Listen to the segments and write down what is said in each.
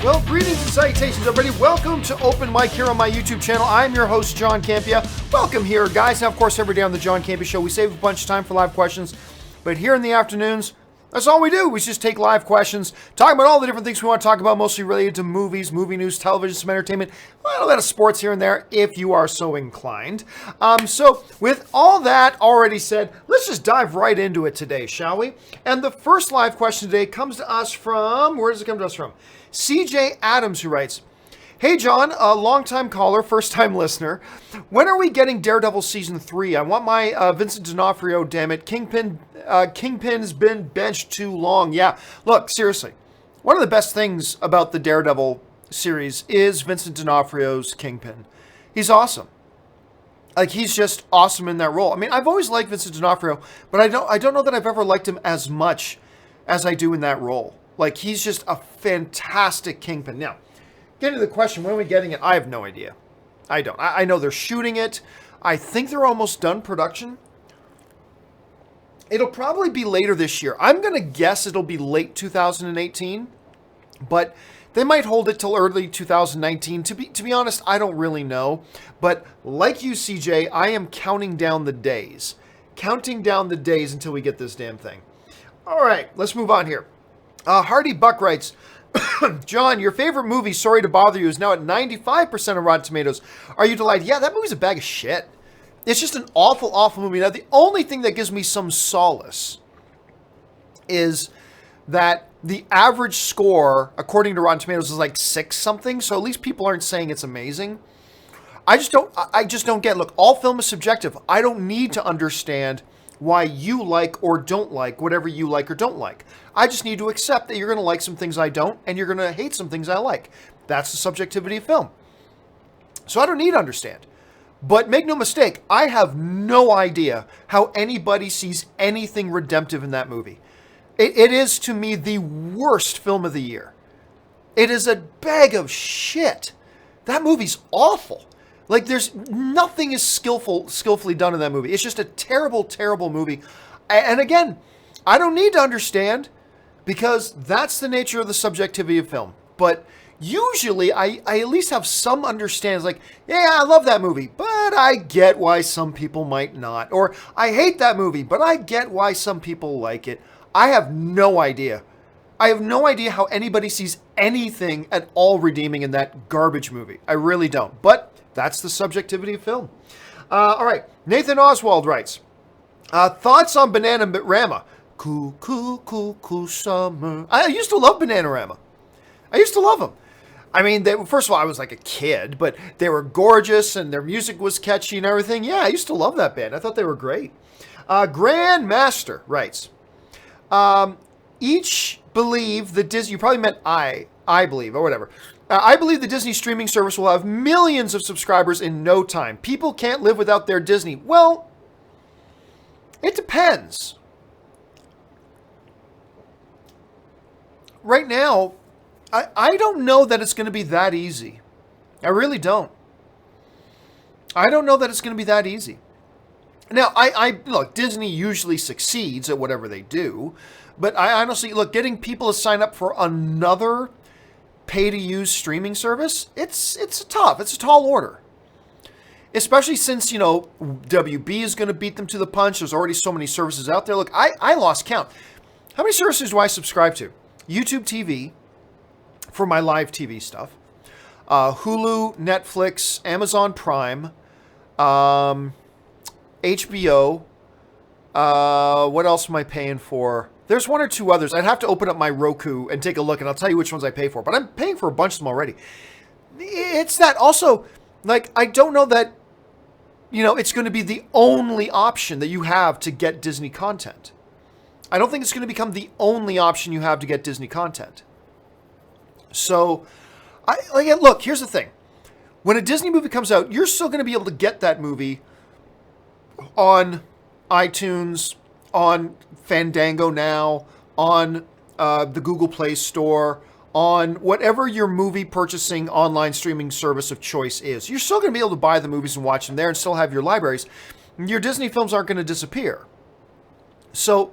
Well, greetings and salutations, everybody. Welcome to Open Mic here on my YouTube channel. I'm your host, John Campea. Welcome here, guys. Now, of course, every day on the John Campea Show, we save a bunch of time for live questions. But here in the afternoons, that's all we do. We just take live questions, talk about all the different things we want to talk about, mostly related to movies, movie news, television, some entertainment, a little bit of sports here and there, if you are so inclined. So with all that already said, let's just dive right into it today, shall we? And the first live question today comes to us from, where does it come to us from? CJ Adams, who writes, "Hey John, a long-time caller, first-time listener. When are we getting Daredevil Season 3? I want my Vincent D'Onofrio, damn it. Kingpin's been benched too long." Yeah, look, seriously. One of the best things about the Daredevil series is Vincent D'Onofrio's Kingpin. He's awesome. Like, he's just awesome in that role. I mean, I've always liked Vincent D'Onofrio, but I don't know that I've ever liked him as much as I do in that role. Like, he's just a fantastic Kingpin. Now, getting to the question, when are we getting it? I have no idea. I don't. I know they're shooting it. I think they're almost done production. It'll probably be later this year. I'm going to guess it'll be late 2018, but they might hold it till early 2019. To be honest, I don't really know. But like you, CJ, I am counting down the days. Counting down the days until we get this damn thing. All right, let's move on here. Hardy Buck writes, "John, your favorite movie, Sorry to Bother You, is now at 95% of Rotten Tomatoes. Are you delighted?" Yeah, that movie's a bag of shit. It's just an awful, awful movie. Now, the only thing that gives me some solace is that the average score, according to Rotten Tomatoes, is like 6 something. So at least people aren't saying it's amazing. I just don't get, look, all film is subjective. I don't need to understand why you like or don't like whatever you like or don't like. I just need to accept that you're going to like some things I don't, and you're going to hate some things I like. That's the subjectivity of film. So I don't need to understand. But make no mistake, I have no idea how anybody sees anything redemptive in that movie. It is, to me, the worst film of the year. It is a bag of shit. That movie's awful. Like, there's nothing is skillfully done in that movie. It's just a terrible, terrible movie. And again, I don't need to understand, because that's the nature of the subjectivity of film. But usually, I at least have some understanding. It's like, yeah, I love that movie, but I get why some people might not. Or, I hate that movie, but I get why some people like it. I have no idea. I have no idea how anybody sees anything at all redeeming in that garbage movie. I really don't. But that's the subjectivity of film. All right. Nathan Oswald writes, "Thoughts on Bananarama? Cool, cool, cool, cool summer." I used to love Bananarama. I used to love them. I mean, first of all, I was like a kid, but they were gorgeous and their music was catchy and everything. Yeah, I used to love that band. I thought they were great. Grandmaster writes, "Each believe that Disney," you probably meant I believe, or whatever. "I believe the Disney streaming service will have millions of subscribers in no time. People can't live without their Disney." Well, it depends. Right now, I don't know that it's going to be that easy. I really don't. I don't know that it's going to be that easy. Now, look, Disney usually succeeds at whatever they do, but I honestly, look, getting people to sign up for another pay-to-use streaming service, it's tough. It's a tall order. Especially since, WB is going to beat them to the punch. There's already so many services out there. Look, I lost count. How many services do I subscribe to? YouTube TV for my live TV stuff. Hulu, Netflix, Amazon Prime, HBO. What else am I paying for? There's one or two others. I'd have to open up my Roku and take a look, and I'll tell you which ones I pay for. But I'm paying for a bunch of them already. It's that. Also, like, I don't know that, it's going to be the only option that you have to get Disney content. I don't think it's going to become the only option you have to get Disney content. So, look, here's the thing. When a Disney movie comes out, you're still going to be able to get that movie on iTunes, on Fandango now, on the Google Play Store, on whatever your movie purchasing online streaming service of choice is. You're still going to be able to buy the movies and watch them there and still have your libraries. Your Disney films aren't going to disappear. So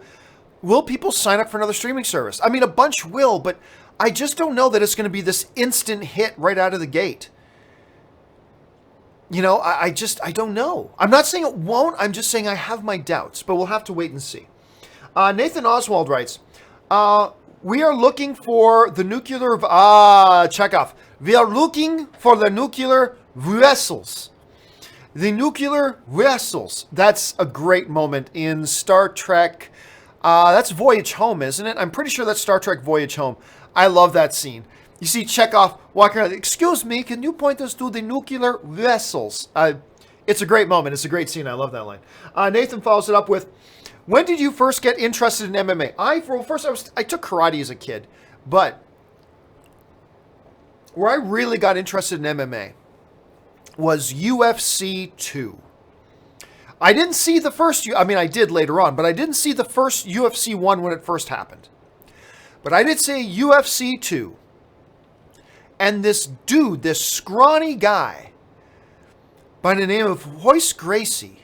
will people sign up for another streaming service? I mean, a bunch will, but I just don't know that it's going to be this instant hit right out of the gate. You know, I don't know. I'm not saying it won't. I'm just saying I have my doubts, but we'll have to wait and see. Nathan Oswald writes, we are looking for the nuclear... Chekhov. We are looking for the nuclear vessels. The nuclear vessels. That's a great moment in Star Trek. That's Voyage Home, isn't it? I'm pretty sure that's Star Trek Voyage Home. I love that scene. You see Chekhov walking around. Excuse me, can you point us to the nuclear vessels? It's a great moment. It's a great scene. I love that line. Nathan follows it up with, when did you first get interested in MMA? I took karate as a kid, but where I really got interested in MMA was UFC 2. I didn't see the first, I did later on, but I didn't see the first UFC 1 when it first happened. But I did see UFC 2. And this dude, this scrawny guy by the name of Royce Gracie,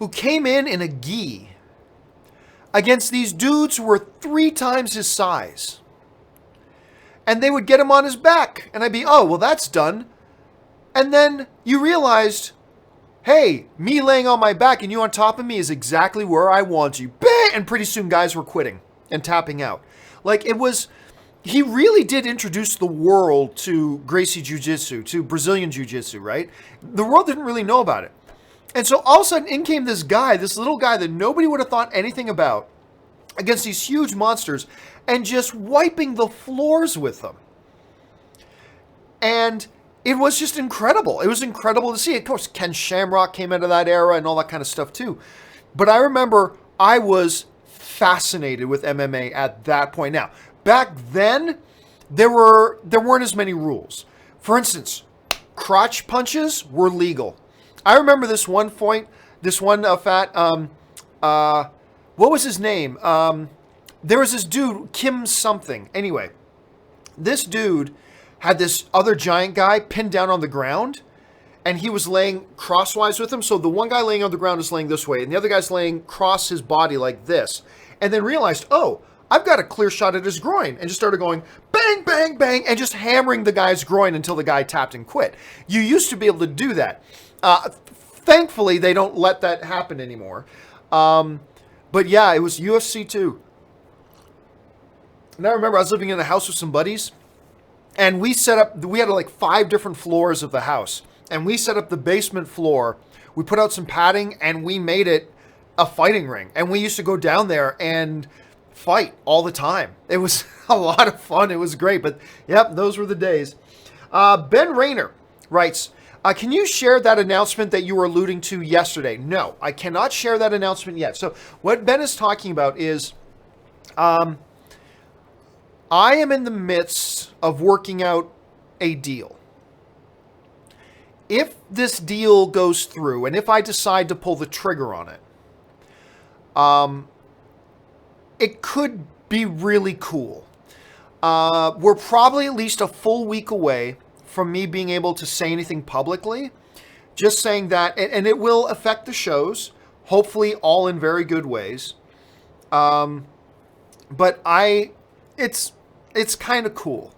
who came in a gi against these dudes who were 3 times his size. And they would get him on his back. And I'd be, oh, well, that's done. And then you realized, hey, me laying on my back and you on top of me is exactly where I want you. Bang! And pretty soon guys were quitting and tapping out. Like, it was... He really did introduce the world to Gracie Jiu-Jitsu, to Brazilian Jiu-Jitsu, right? The world didn't really know about it. And so all of a sudden in came this guy, this little guy that nobody would have thought anything about, against these huge monsters, and just wiping the floors with them. And it was just incredible. It was incredible to see. Of course, Ken Shamrock came out of that era and all that kind of stuff too. But I remember I was fascinated with MMA at that point. Now, back then, there weren't as many rules. For instance, crotch punches were legal. I remember this one point, what was his name? There was this dude, Kim something. Anyway, this dude had this other giant guy pinned down on the ground, and he was laying crosswise with him. So the one guy laying on the ground is laying this way, and the other guy's laying across his body like this. And then realized, oh, I've got a clear shot at his groin, and just started going bang, bang, bang, and just hammering the guy's groin until the guy tapped and quit. You used to be able to do that. Thankfully, they don't let that happen anymore. But yeah, it was UFC 2. And I remember I was living in a house with some buddies, and we had like 5 different floors of the house, and we set up the basement floor. We put out some padding, and we made it a fighting ring. And we used to go down there and fight all the time. It was a lot of fun. It was great. But yep, those were the days. Ben Rayner writes, can you share that announcement that you were alluding to yesterday? No, I cannot share that announcement yet. So what Ben is talking about is, I am in the midst of working out a deal. If this deal goes through, and if I decide to pull the trigger on it, it could be really cool. We're probably at least a full week away from me being able to say anything publicly. Just saying that, and it will affect the shows, hopefully all in very good ways. But it's kind of cool.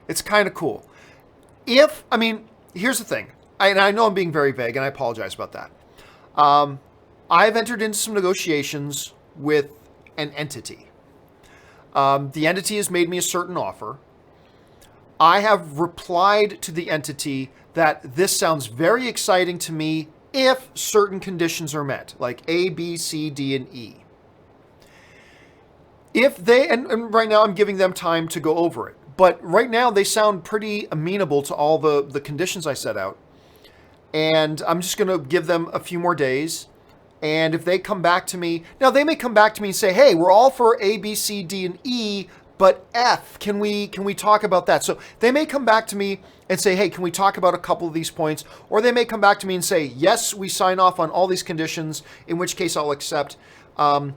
It's kind of cool. Here's the thing, and I know I'm being very vague, and I apologize about that. I've entered into some negotiations with an entity. The entity has made me a certain offer. I have replied to the entity that this sounds very exciting to me if certain conditions are met, like A, B, C, D, and E. If they, and right now I'm giving them time to go over it, but right now they sound pretty amenable to all the conditions I set out. And I'm just going to give them a few more days. And if they come back to me, now they may come back to me and say, hey, we're all for A, B, C, D, and E, but F, can we talk about that? So they may come back to me and say, hey, can we talk about a couple of these points? Or they may come back to me and say, yes, we sign off on all these conditions, in which case I'll accept. But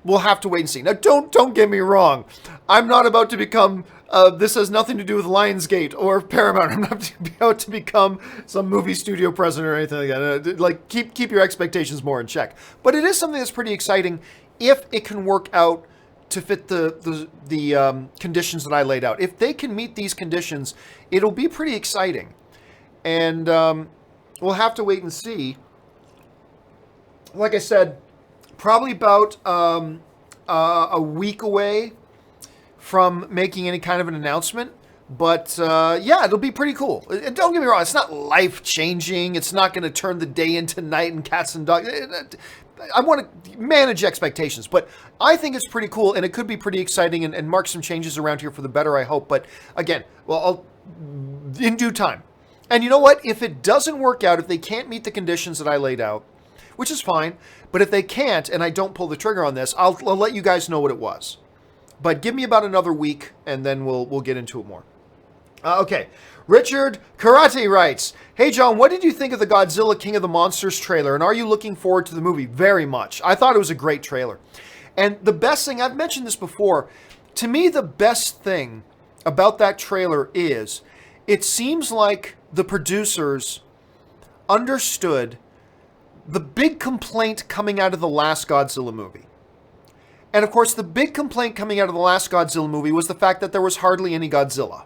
we'll have to wait and see. Now, don't get me wrong. I'm not about to become This has nothing to do with Lionsgate or Paramount. I'm not about to become some movie studio president or anything like that. Like, keep your expectations more in check. But it is something that's pretty exciting if it can work out to fit the conditions that I laid out. If they can meet these conditions, it'll be pretty exciting. And we'll have to wait and see. Like I said, probably about a week away from making any kind of an announcement. But yeah, it'll be pretty cool. Don't get me wrong, it's not life-changing. It's not going to turn the day into night and cats and dogs. I want to manage expectations, but I think it's pretty cool, and it could be pretty exciting and mark some changes around here for the better, I hope. But again, well, in due time. And you know what? If it doesn't work out, if they can't meet the conditions that I laid out, which is fine, but if they can't and I don't pull the trigger on this, I'll let you guys know what it was. But give me about another week, and then we'll get into it more. Okay. Richard Karate writes, "Hey John, what did you think of the Godzilla King of the Monsters trailer, and are you looking forward to the movie?" Very much. I thought it was a great trailer. And the best thing, I've mentioned this before, to me the best thing about that trailer is it seems like the producers understood the big complaint coming out of the last Godzilla movie. And of course, the big complaint coming out of the last Godzilla movie was the fact that there was hardly any Godzilla.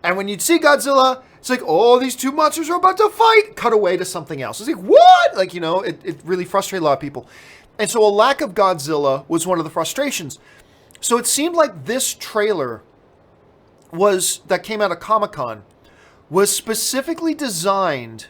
And when you'd see Godzilla, it's like, oh, these two monsters are about to fight. Cut away to something else. It's like, what? Like, you know, it really frustrated a lot of people. And so a lack of Godzilla was one of the frustrations. So it seemed like this trailer that came out of Comic-Con was specifically designed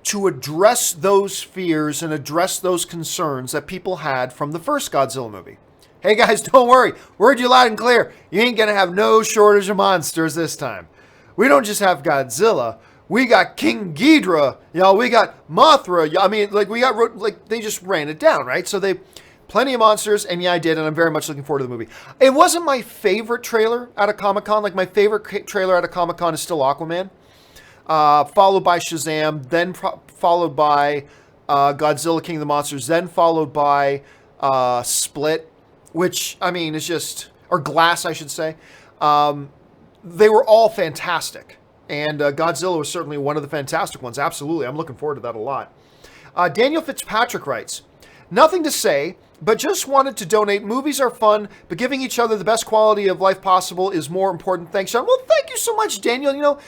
to address those fears and address those concerns that people had from the first Godzilla movie. Hey guys, don't worry. Word you loud and clear. You ain't gonna have no shortage of monsters this time. We don't just have Godzilla. We got King Ghidorah. You know, we got Mothra. I mean, like they just ran it down, right? So plenty of monsters, and yeah, I did, and I'm very much looking forward to the movie. It wasn't my favorite trailer out of Comic-Con. Like, my favorite trailer out of Comic-Con is still Aquaman, followed by Shazam, then followed by Godzilla King of the Monsters, then followed by Split, which, I mean, is just, or Glass, I should say. They were all fantastic. And Godzilla was certainly one of the fantastic ones. Absolutely. I'm looking forward to that a lot. Daniel Fitzpatrick writes, "Nothing to say, but just wanted to donate. Movies are fun, but giving each other the best quality of life possible is more important. Thanks, Sean." Well, thank you so much, Daniel. You know,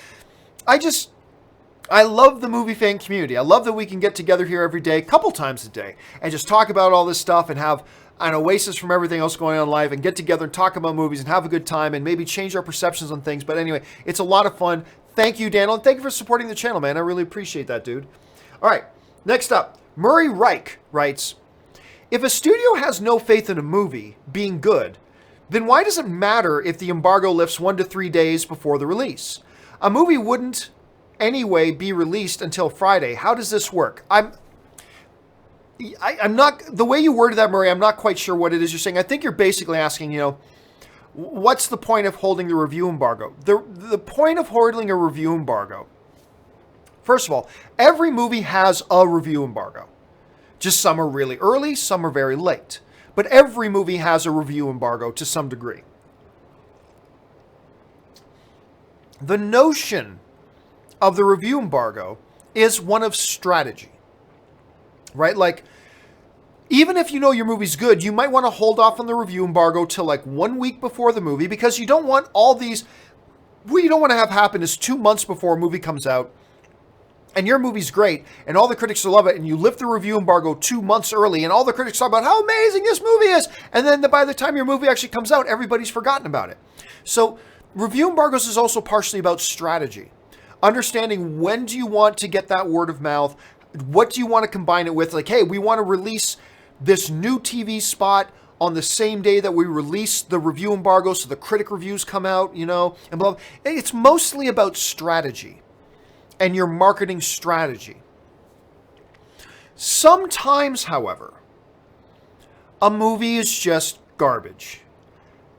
I love the movie fan community. I love that we can get together here every day, a couple times a day, and just talk about all this stuff and have an oasis from everything else going on in life and get together and talk about movies and have a good time and maybe change our perceptions on things. But anyway, it's a lot of fun. Thank you, Daniel. And thank you for supporting the channel, man. I really appreciate that, dude. All right, next up, Murray Reich writes, "If a studio has no faith in a movie being good, then why does it matter if the embargo lifts 1 to 3 days before the release? A movie wouldn't anyway be released until Friday. How does this work?" I'm not, the way you worded that, Murray, I'm not quite sure what it is you're saying. I think you're basically asking, you know, what's the point of holding the review embargo? The point of holding a review embargo, first of all, every movie has a review embargo. Just some are really early, some are very late. But every movie has a review embargo to some degree. The notion of the review embargo is one of strategy, right? Like, even if you know your movie's good, you might want to hold off on the review embargo till like 1 week before the movie, because you don't want all these, what you don't want to have happen is 2 months before a movie comes out and your movie's great and all the critics will love it, and you lift the review embargo 2 months early and all the critics talk about how amazing this movie is, and then by the time your movie actually comes out, everybody's forgotten about it. So review embargoes is also partially about strategy. Understanding when do you want to get that word of mouth, what do you want to combine it with? Like, hey, we want to release this new TV spot on the same day that we release the review embargo, so the critic reviews come out, you know, and blah, blah. It's mostly about strategy and your marketing strategy. Sometimes, however, a movie is just garbage.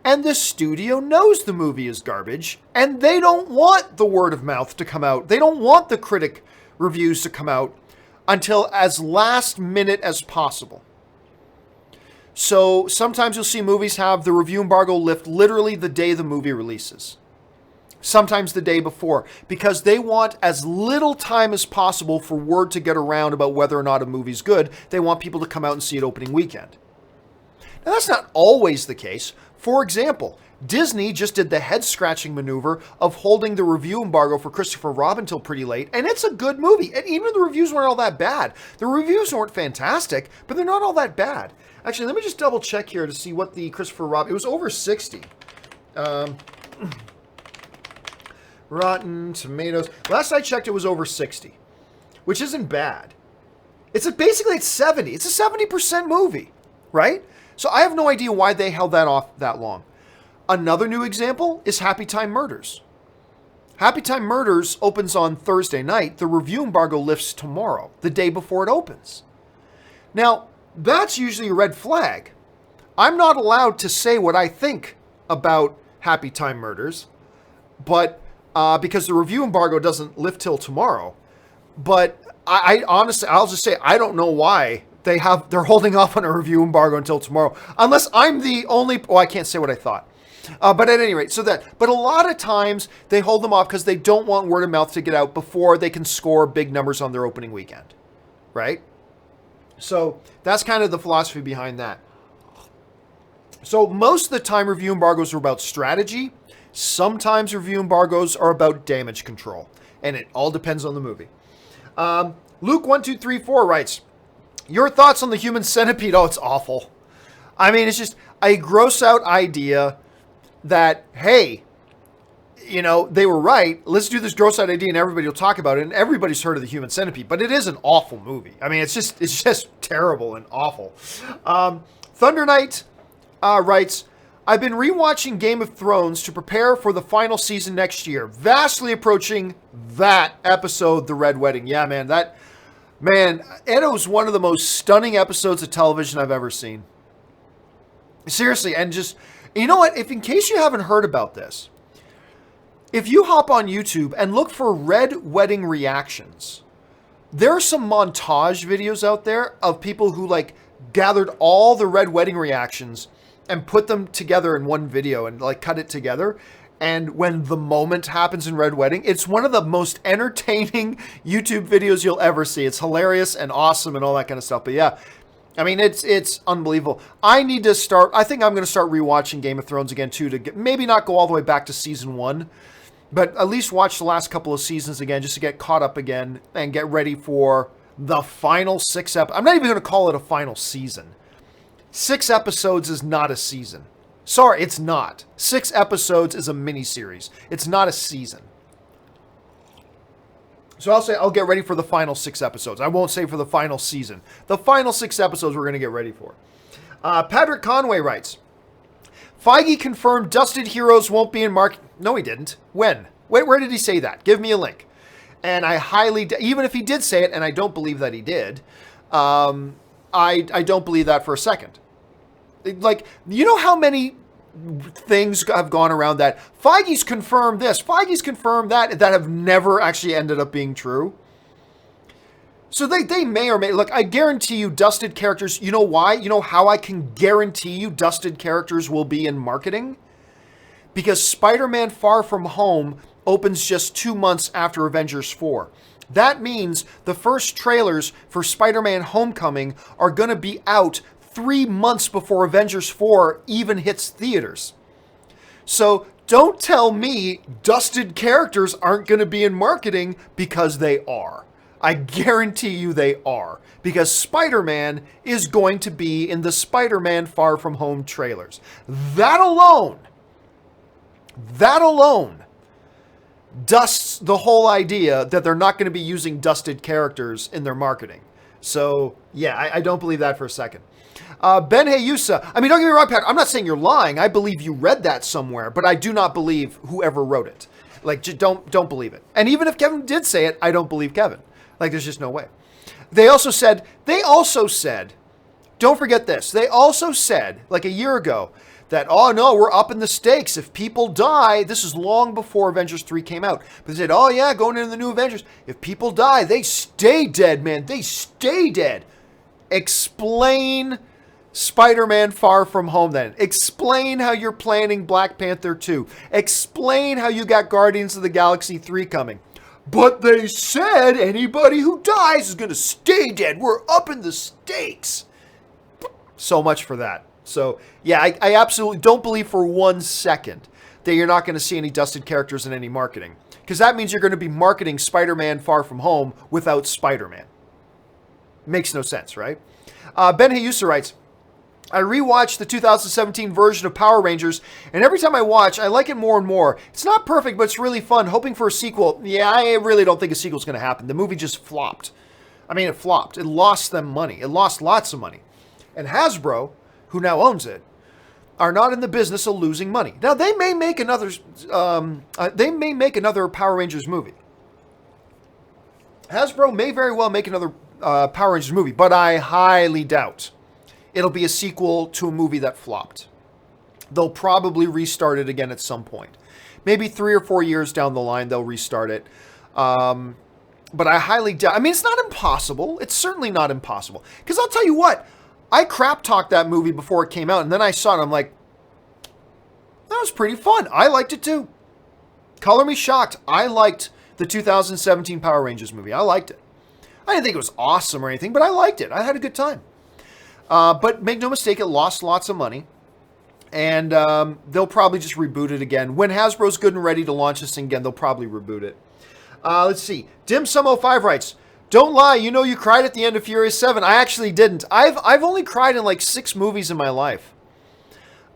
And the studio knows the movie is garbage, and they don't want the word of mouth to come out. They don't want the critic reviews to come out until as last minute as possible. So sometimes you'll see movies have the review embargo lift literally the day the movie releases. Sometimes the day before, because they want as little time as possible for word to get around about whether or not a movie's good. They want people to come out and see it opening weekend. Now, that's not always the case. For example, Disney just did the head-scratching maneuver of holding the review embargo for Christopher Robin till pretty late, and it's a good movie. And even the reviews weren't all that bad. The reviews weren't fantastic, but they're not all that bad. Actually, let me just double-check here to see what the Christopher Robin... It was over 60. Rotten Tomatoes. Last I checked, it was over 60, which isn't bad. Basically it's 70. It's a 70% movie, right? So I have no idea why they held that off that long. Another new example is Happytime Murders. Happytime Murders opens on Thursday night. The review embargo lifts tomorrow, the day before it opens. Now, that's usually a red flag. I'm not allowed to say what I think about Happytime Murders, but because the review embargo doesn't lift till tomorrow. But I honestly, I'll just say, I don't know why they're holding off on a review embargo until tomorrow, unless I'm the only. I can't say what I thought. But at any rate, but a lot of times they hold them off because they don't want word of mouth to get out before they can score big numbers on their opening weekend, right? So that's kind of the philosophy behind that. So most of the time, review embargoes are about strategy. Sometimes review embargoes are about damage control, and it all depends on the movie. Luke1234 writes, your thoughts on the human centipede? Oh, it's awful. I mean, it's just a gross out idea that, hey, they were right. Let's do this gross out idea and everybody will talk about it. And everybody's heard of the human centipede, but it is an awful movie. I mean, it's just terrible and awful. Thunder Knight writes, I've been rewatching Game of Thrones to prepare for the final season next year. Vastly approaching that episode, The Red Wedding. Yeah, it was one of the most stunning episodes of television I've ever seen. Seriously, and just, you know what? If in case you haven't heard about this, if you hop on YouTube and look for Red Wedding reactions, there are some montage videos out there of people who gathered all the Red Wedding reactions and put them together in one video and cut it together. And when the moment happens in Red Wedding, it's one of the most entertaining YouTube videos you'll ever see. It's hilarious and awesome and all that kind of stuff. But yeah, I mean, it's unbelievable. I think I'm going to start rewatching Game of Thrones again too, to maybe not go all the way back to season 1, but at least watch the last couple of seasons again, just to get caught up again and get ready for the final 6 episodes. I'm not even going to call it a final season. 6 episodes is not a season. Sorry, it's not. 6 episodes is a mini-series. It's not a season. So I'll say I'll get ready for the final 6 episodes. I won't say for the final season. The final 6 episodes we're going to get ready for. Patrick Conway writes, Feige confirmed Dusted Heroes won't be in market. No, he didn't. When? Where did he say that? Give me a link. And I even if he did say it, and I don't believe that he did, I don't believe that for a second. You know how many things have gone around that Feige's confirmed this, Feige's confirmed that have never actually ended up being true? So they may or may... Look, I guarantee you dusted characters... You know why? You know how I can guarantee you dusted characters will be in marketing? Because Spider-Man Far From Home opens just 2 months after Avengers 4. That means the first trailers for Spider-Man Homecoming are going to be out 3 months before Avengers 4 even hits theaters. So don't tell me dusted characters aren't going to be in marketing, because they are. I guarantee you they are. Because Spider-Man is going to be in the Spider-Man Far From Home trailers. That alone dusts the whole idea that they're not going to be using dusted characters in their marketing. So, yeah, I don't believe that for a second. Ben Hayusa, I mean, don't get me wrong, Pat, I'm not saying you're lying. I believe you read that somewhere, but I do not believe whoever wrote it. Just don't believe it. And even if Kevin did say it, I don't believe Kevin. There's just no way. They also said, don't forget this, they also said, a year ago, that, oh no, we're upping the stakes. If people die, this is long before Avengers 3 came out. But they said, oh yeah, going into the new Avengers, if people die, they stay dead, man. They stay dead. Explain Spider-Man Far From Home then. Explain how you're planning Black Panther 2. Explain how you got Guardians of the Galaxy 3 coming. But they said anybody who dies is going to stay dead. We're upping the stakes. So much for that. So, yeah, I absolutely don't believe for 1 second that you're not going to see any dusted characters in any marketing. Because that means you're going to be marketing Spider-Man Far From Home without Spider-Man. Makes no sense, right? Ben Hayusa writes, I rewatched the 2017 version of Power Rangers, and every time I watch, I like it more and more. It's not perfect, but it's really fun. Hoping for a sequel. Yeah, I really don't think a sequel's going to happen. The movie just flopped. I mean, it flopped. It lost them money. It lost lots of money. And Hasbro, who now owns it, are not in the business of losing money. Now, they may make another Power Rangers movie. Hasbro may very well make another Power Rangers movie, but I highly doubt it'll be a sequel to a movie that flopped. They'll probably restart it again at some point. Maybe 3 or 4 years down the line, they'll restart it. But I highly doubt. I mean, it's not impossible. It's certainly not impossible. Because I'll tell you what, I crap talked that movie before it came out, and then I saw it, and I'm like, that was pretty fun. I liked it too. Color me shocked. I liked the 2017 Power Rangers movie. I liked it. I didn't think it was awesome or anything, but I liked it. I had a good time. But make no mistake, it lost lots of money. And they'll probably just reboot it again. When Hasbro's good and ready to launch this thing again, they'll probably reboot it. Let's see. Dim-Sum05 writes, don't lie, you know you cried at the end of Furious 7. I actually didn't. I've only cried in like 6 movies in my life.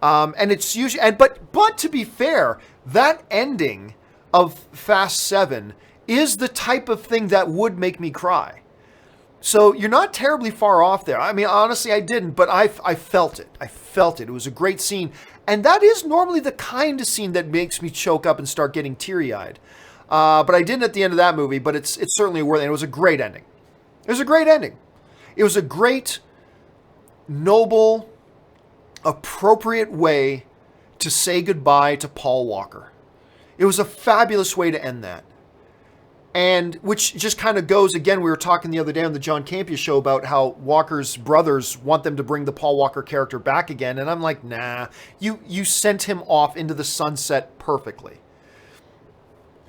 And it's usually... But to be fair, that ending of Fast 7 is the type of thing that would make me cry. So you're not terribly far off there. I mean, honestly, I didn't, but I felt it. I felt it. It was a great scene. And that is normally the kind of scene that makes me choke up and start getting teary-eyed. But I didn't at the end of that movie, but it's certainly worth it. And it was a great ending. It was a great ending. It was a great, noble, appropriate way to say goodbye to Paul Walker. It was a fabulous way to end that. And which just kind of goes, again, we were talking the other day on the John Campea show about how Walker's brothers want them to bring the Paul Walker character back again. And I'm like, nah, you sent him off into the sunset perfectly.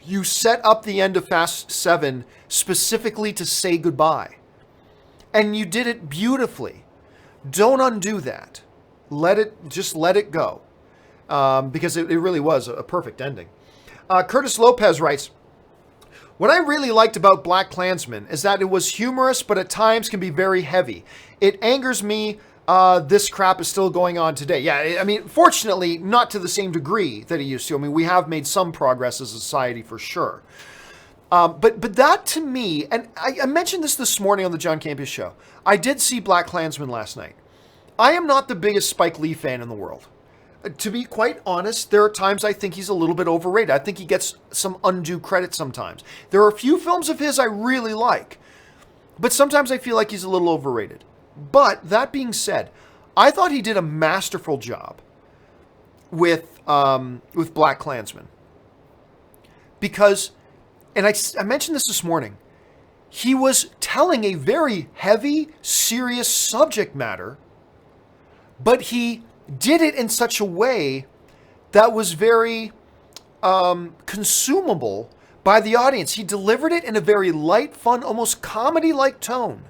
You set up the end of Fast 7 specifically to say goodbye. And you did it beautifully. Don't undo that. Let it go. Because it really was a perfect ending. Curtis Lopez writes, what I really liked about Blackkklansman is that it was humorous, but at times can be very heavy. It angers me this crap is still going on today. Yeah, I mean, fortunately, not to the same degree that it used to. I mean, we have made some progress as a society for sure. But that to me, and I mentioned this morning on the John Campea show. I did see Blackkklansman last night. I am not the biggest Spike Lee fan in the world. To be quite honest, there are times I think he's a little bit overrated. I think he gets some undue credit sometimes. There are a few films of his I really like, but sometimes I feel like he's a little overrated. But that being said, I thought he did a masterful job with Blackkklansman. Because, and I mentioned this morning, he was telling a very heavy, serious subject matter, but he did it in such a way that was very consumable by the audience. He delivered it in a very light, fun, almost comedy-like tone.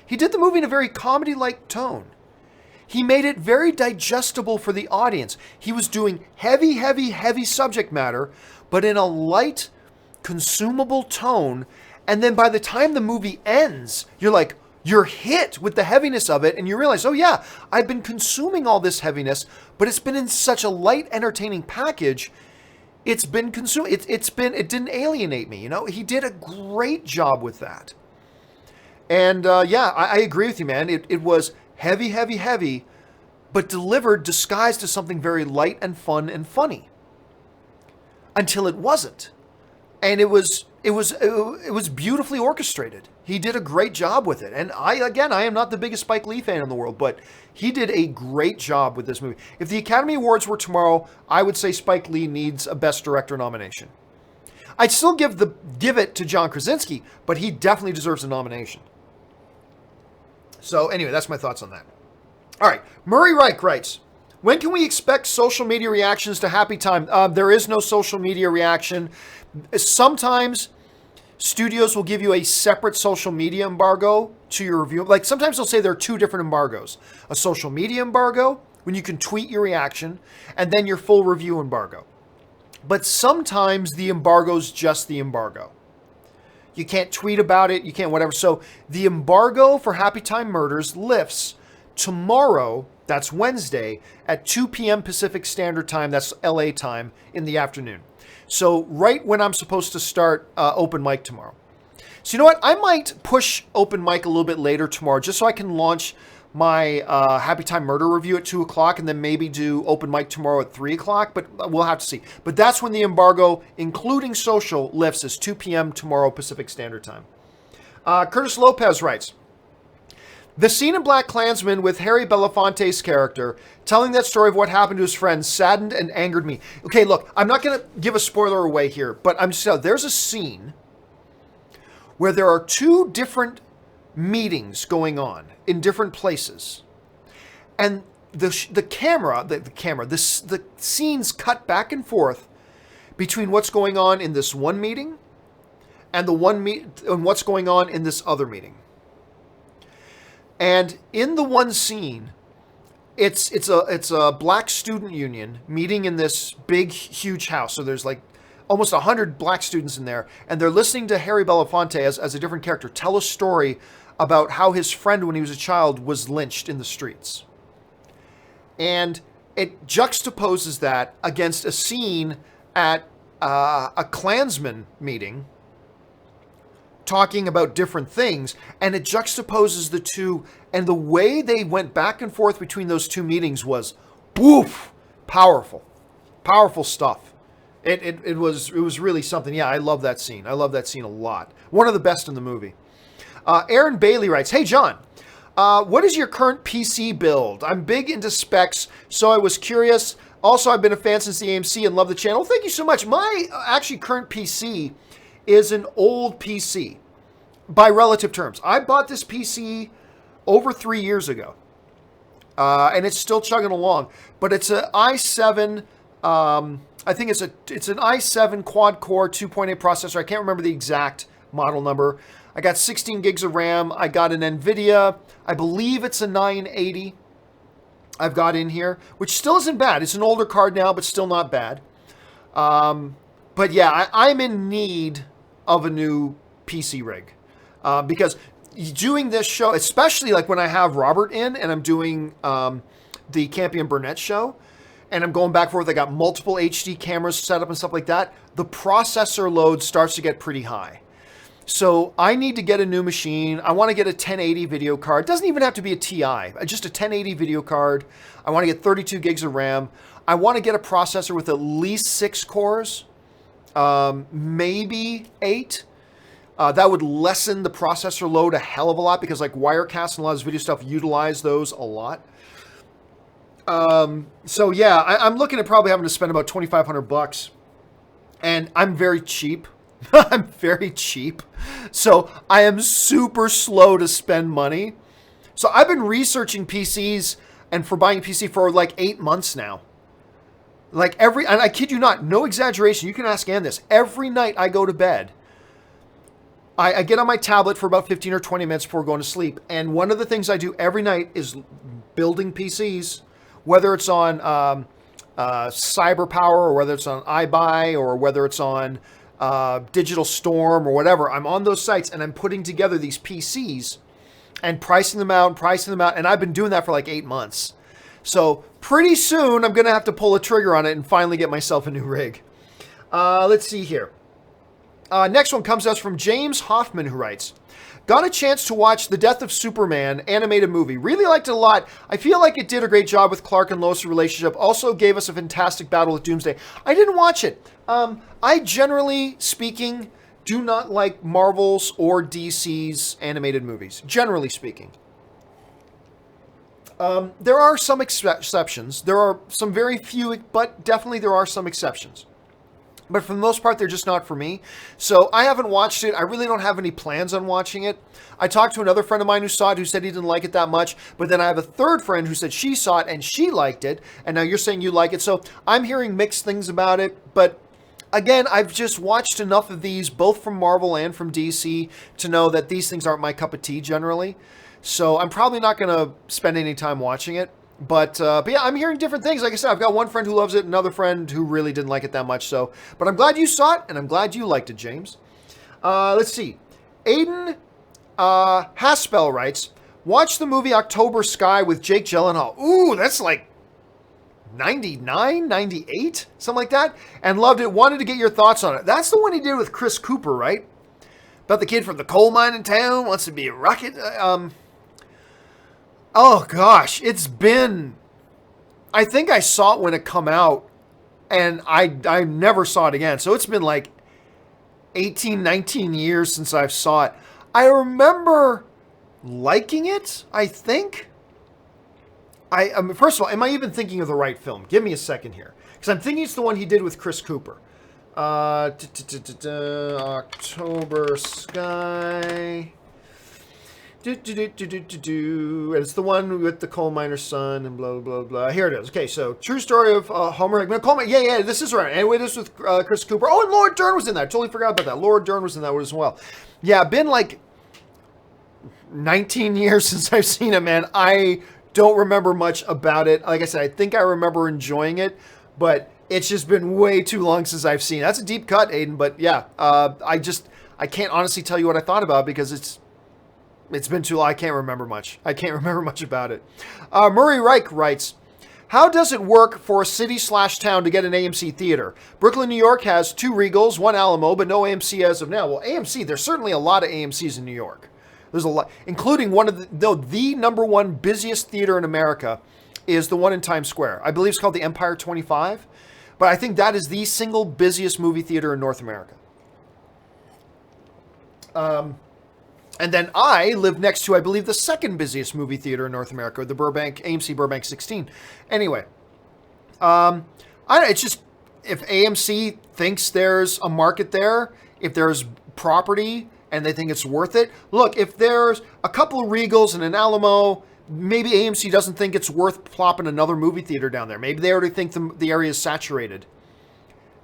He did the movie in a very comedy-like tone. He made it very digestible for the audience. He was doing heavy, heavy, heavy subject matter, but in a light, consumable tone. And then by the time the movie ends, you're hit with the heaviness of it, and you realize, oh yeah, I've been consuming all this heaviness, but it's been in such a light, entertaining package. It's been consumed. It didn't alienate me. You know, he did a great job with that. And yeah, I agree with you, man. It was heavy, heavy, heavy, but delivered, disguised as something very light and fun and funny. Until it wasn't, and it was beautifully orchestrated. He did a great job with it. And I am not the biggest Spike Lee fan in the world, but he did a great job with this movie. If the Academy Awards were tomorrow, I would say Spike Lee needs a Best Director nomination. I'd still give it to John Krasinski, but he definitely deserves a nomination. So anyway, that's my thoughts on that. All right. Murray Reich writes, when can we expect social media reactions to Happy Time? There is no social media reaction. Sometimes studios will give you a separate social media embargo to your review. Like sometimes they'll say there are two different embargoes. A social media embargo, when you can tweet your reaction, and then your full review embargo. But sometimes the embargo's just the embargo. You can't tweet about it, you can't whatever. So the embargo for Happytime Murders lifts tomorrow, that's Wednesday, at 2 p.m. Pacific Standard Time, that's LA time, in the afternoon. So right when I'm supposed to start open mic tomorrow. So you know what? I might push open mic a little bit later tomorrow just so I can launch my Happytime Murder review at 2 o'clock and then maybe do open mic tomorrow at 3 o'clock, but we'll have to see. But that's when the embargo, including social, lifts, is 2 p.m. tomorrow Pacific Standard Time. Curtis Lopez writes, the scene in Blackkklansman with Harry Belafonte's character telling that story of what happened to his friend saddened and angered me. Okay, look, I'm not going to give a spoiler away here, but I'm just telling you, there's a scene where there are two different meetings going on in different places, and the scenes cut back and forth between what's going on in this one meeting and and what's going on in this other meeting. And in the one scene, it's a black student union meeting in this big, huge house. So there's like almost 100 black students in there, and they're listening to Harry Belafonte as a different character tell a story about how his friend, when he was a child, was lynched in the streets. And it juxtaposes that against a scene at a Klansman meeting talking about different things, and it juxtaposes the two, and the way they went back and forth between those two meetings was woof, powerful stuff. It was really something. Yeah, I love that scene. I love that scene a lot. One of the best in the movie. Aaron Bailey writes, hey John, what is your current PC build? I'm big into specs, so I was curious. Also, I've been a fan since the AMC and love the channel. Thank you so much. My actually current PC is an old PC by relative terms. I bought this PC over 3 years ago, and it's still chugging along. But it's an i7. I think it's an i7 quad core 2.8 processor. I can't remember the exact model number. I got 16 gigs of RAM. I got an NVIDIA. I believe it's a 980 I've got in here, which still isn't bad. It's an older card now, but still not bad. But yeah, I'm in need of a new PC rig. Because doing this show, especially like when I have Robert in and I'm doing the Campea and Burnett show, and I'm going back and forth, I got multiple HD cameras set up and stuff like that, the processor load starts to get pretty high. So I need to get a new machine. I want to get a 1080 video card. It doesn't even have to be a TI, just a 1080 video card. I want to get 32 gigs of RAM. I want to get a processor with at least 6 cores, maybe 8. That would lessen the processor load a hell of a lot because like Wirecast and a lot of this video stuff utilize those a lot. So yeah, I'm looking at probably having to spend about $2,500, and I'm very cheap. I'm very cheap. So I am super slow to spend money. So I've been researching PCs and for buying a PC for like 8 months now. Like and I kid you not, no exaggeration. You can ask Ann this. Every night I go to bed, I get on my tablet for about 15 or 20 minutes before going to sleep. And one of the things I do every night is building PCs, whether it's on CyberPower or whether it's on iBuy or whether it's on Digital Storm or whatever. I'm on those sites and I'm putting together these PCs and pricing them out. And I've been doing that for like 8 months. So pretty soon I'm going to have to pull a trigger on it and finally get myself a new rig. Let's see here. Next one comes to us from James Hoffman, who writes, got a chance to watch The Death of Superman animated movie. Really liked it a lot. I feel like it did a great job with Clark and Lois' relationship. Also gave us a fantastic battle with Doomsday. I didn't watch it. I generally speaking do not like Marvel's or DC's animated movies. Generally speaking. There are some exceptions. There are some very few, but definitely there are some exceptions. But for the most part, they're just not for me. So I haven't watched it. I really don't have any plans on watching it. I talked to another friend of mine who saw it, who said he didn't like it that much. But then I have a third friend who said she saw it and she liked it. And now you're saying you like it. So I'm hearing mixed things about it. But again, I've just watched enough of these, both from Marvel and from DC, to know that these things aren't my cup of tea generally. So I'm probably not going to spend any time watching it. But yeah, I'm hearing different things. Like I said, I've got one friend who loves it, another friend who really didn't like it that much. So, but I'm glad you saw it, and I'm glad you liked it, James. Let's see. Aiden Haspel writes, watch the movie October Sky with Jake Gyllenhaal. Ooh, that's like 99, 98, something like that. And loved it. Wanted to get your thoughts on it. That's the one he did with Chris Cooper, right? About the kid from the coal mine in town wants to be a rocket. Oh gosh, it's been, I think I saw it when it come out and I never saw it again. So it's been like 18, 19 years since I saw it. I remember liking it, I think. First of all, am I even thinking of the right film? Give me a second here. Because I'm thinking it's the one he did with Chris Cooper. October Sky. And it's the one with the coal miner's son and blah, blah, blah. Here it is. Okay, so true story of Homer Hickman. Yeah, this is right. Anyway, this with Chris Cooper. Oh, and Laura Dern was in that. I totally forgot about that. Laura Dern was in that one as well. Yeah, been like 19 years since I've seen it, man. I don't remember much about it. Like I said, I think I remember enjoying it, but it's just been way too long since I've seen it. That's a deep cut, Aiden, but yeah, I can't honestly tell you what I thought about it because it's been too long. I can't remember much. I can't remember much about it. Murray Reich writes, how does it work for a city/town to get an AMC theater? Brooklyn, New York has 2 Regals, 1 Alamo, but no AMC as of now. Well, AMC, there's certainly a lot of AMCs in New York. There's a lot, including one of the number one busiest theater in America is the one in Times Square. I believe it's called the Empire 25, but I think that is the single busiest movie theater in North America. And then I live next to, I believe, the second busiest movie theater in North America, the AMC Burbank 16. Anyway, it's just, if AMC thinks there's a market there, if there's property and they think it's worth it. Look, if there's a couple of Regals and an Alamo, maybe AMC doesn't think it's worth plopping another movie theater down there. Maybe they already think the area is saturated.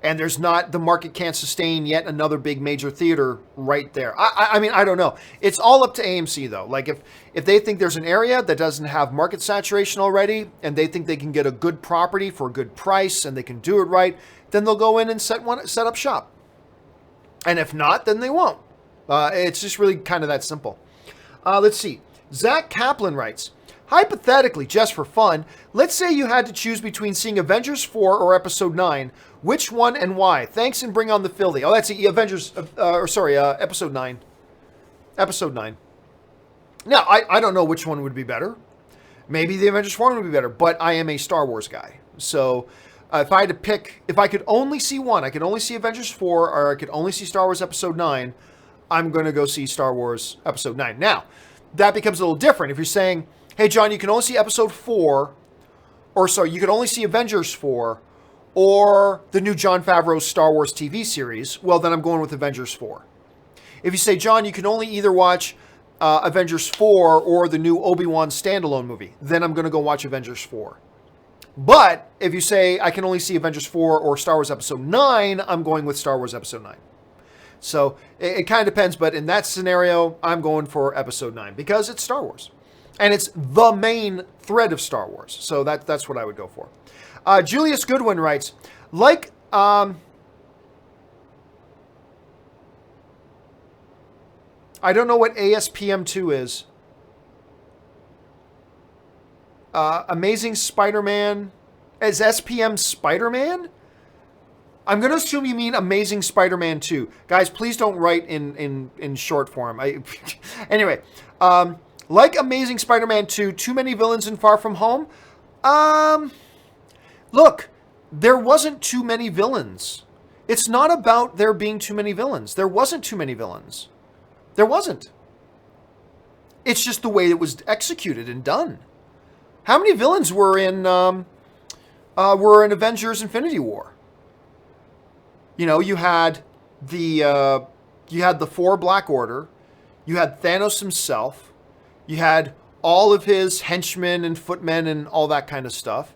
And the market can't sustain yet another big major theater right there. I mean, I don't know. It's all up to AMC, though. Like, if they think there's an area that doesn't have market saturation already, and they think they can get a good property for a good price, and they can do it right, then they'll go in and set up shop. And if not, then they won't. It's just really kind of that simple. Let's see. Zach Kaplan writes, hypothetically, just for fun, let's say you had to choose between seeing Avengers 4 or Episode 9. Which one and why? Thanks and bring on the Philly. Oh, that's the Avengers, Episode 9. Episode 9. Now, I don't know which one would be better. Maybe the Avengers 4 would be better, but I am a Star Wars guy. So if I had to pick, if I could only see one, I could only see Avengers 4 or I could only see Star Wars Episode 9, I'm going to go see Star Wars Episode 9. Now, that becomes a little different. If you're saying, hey, John, you can only see Episode 4, you can only see Avengers 4, or the new Jon Favreau Star Wars TV series, well, then I'm going with Avengers 4. If you say, John, you can only either watch Avengers 4 or the new Obi-Wan standalone movie, then I'm going to go watch Avengers 4. But if you say I can only see Avengers 4 or Star Wars Episode 9, I'm going with Star Wars Episode 9. So it kind of depends, but in that scenario, I'm going for Episode 9 because it's Star Wars. And it's the main thread of Star Wars. So that's what I would go for. Julius Goodwin writes, I don't know what ASPM2 is. Amazing Spider-Man. Is SPM Spider-Man? I'm going to assume you mean Amazing Spider-Man 2. Guys, please don't write in short form. Anyway, like Amazing Spider-Man 2, too many villains in Far From Home? Look, there wasn't too many villains. It's not about there being too many villains. There wasn't too many villains. There wasn't. It's just the way it was executed and done. How many villains were in Avengers Infinity War? You had the four Black Order, you had Thanos himself, you had all of his henchmen and footmen and all that kind of stuff.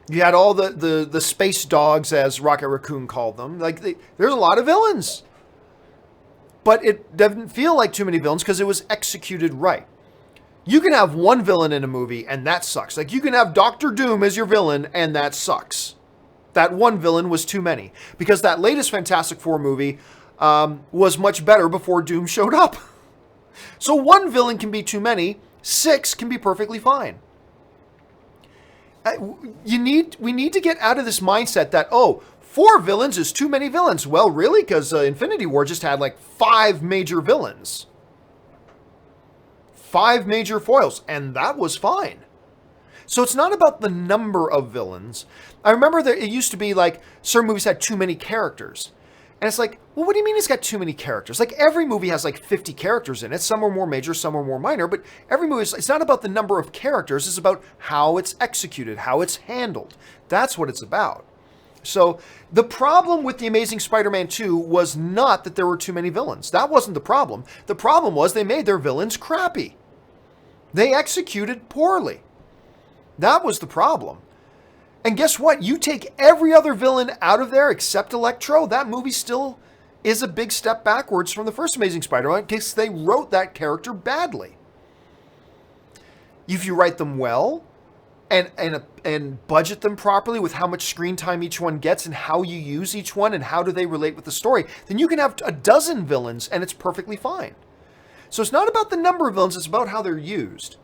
You had all the space dogs, as Rocket Raccoon called them. There's a lot of villains. But it doesn't feel like too many villains because it was executed right. You can have one villain in a movie and that sucks. Like, you can have Doctor Doom as your villain and that sucks. That one villain was too many. Because that latest Fantastic Four movie was much better before Doom showed up. So one villain can be too many. 6 can be perfectly fine. We need to get out of this mindset that, 4 villains is too many villains. Well, really? Because Infinity War just had like 5 major villains. 5 major foils. And that was fine. So it's not about the number of villains. I remember that it used to be like certain movies had too many characters. And it's like, well, what do you mean it's got too many characters? Like, every movie has like 50 characters in it. Some are more major, some are more minor. But every movie, it's not about the number of characters. It's about how it's executed, how it's handled. That's what it's about. So the problem with The Amazing Spider-Man 2 was not that there were too many villains. That wasn't the problem. The problem was they made their villains crappy. They executed poorly. That was the problem. And guess what? You take every other villain out of there except Electro, that movie still is a big step backwards from the first Amazing Spider-Man because they wrote that character badly. If you write them well and budget them properly with how much screen time each one gets and how you use each one and how do they relate with the story, then you can have a dozen villains and it's perfectly fine. So it's not about the number of villains, it's about how they're used.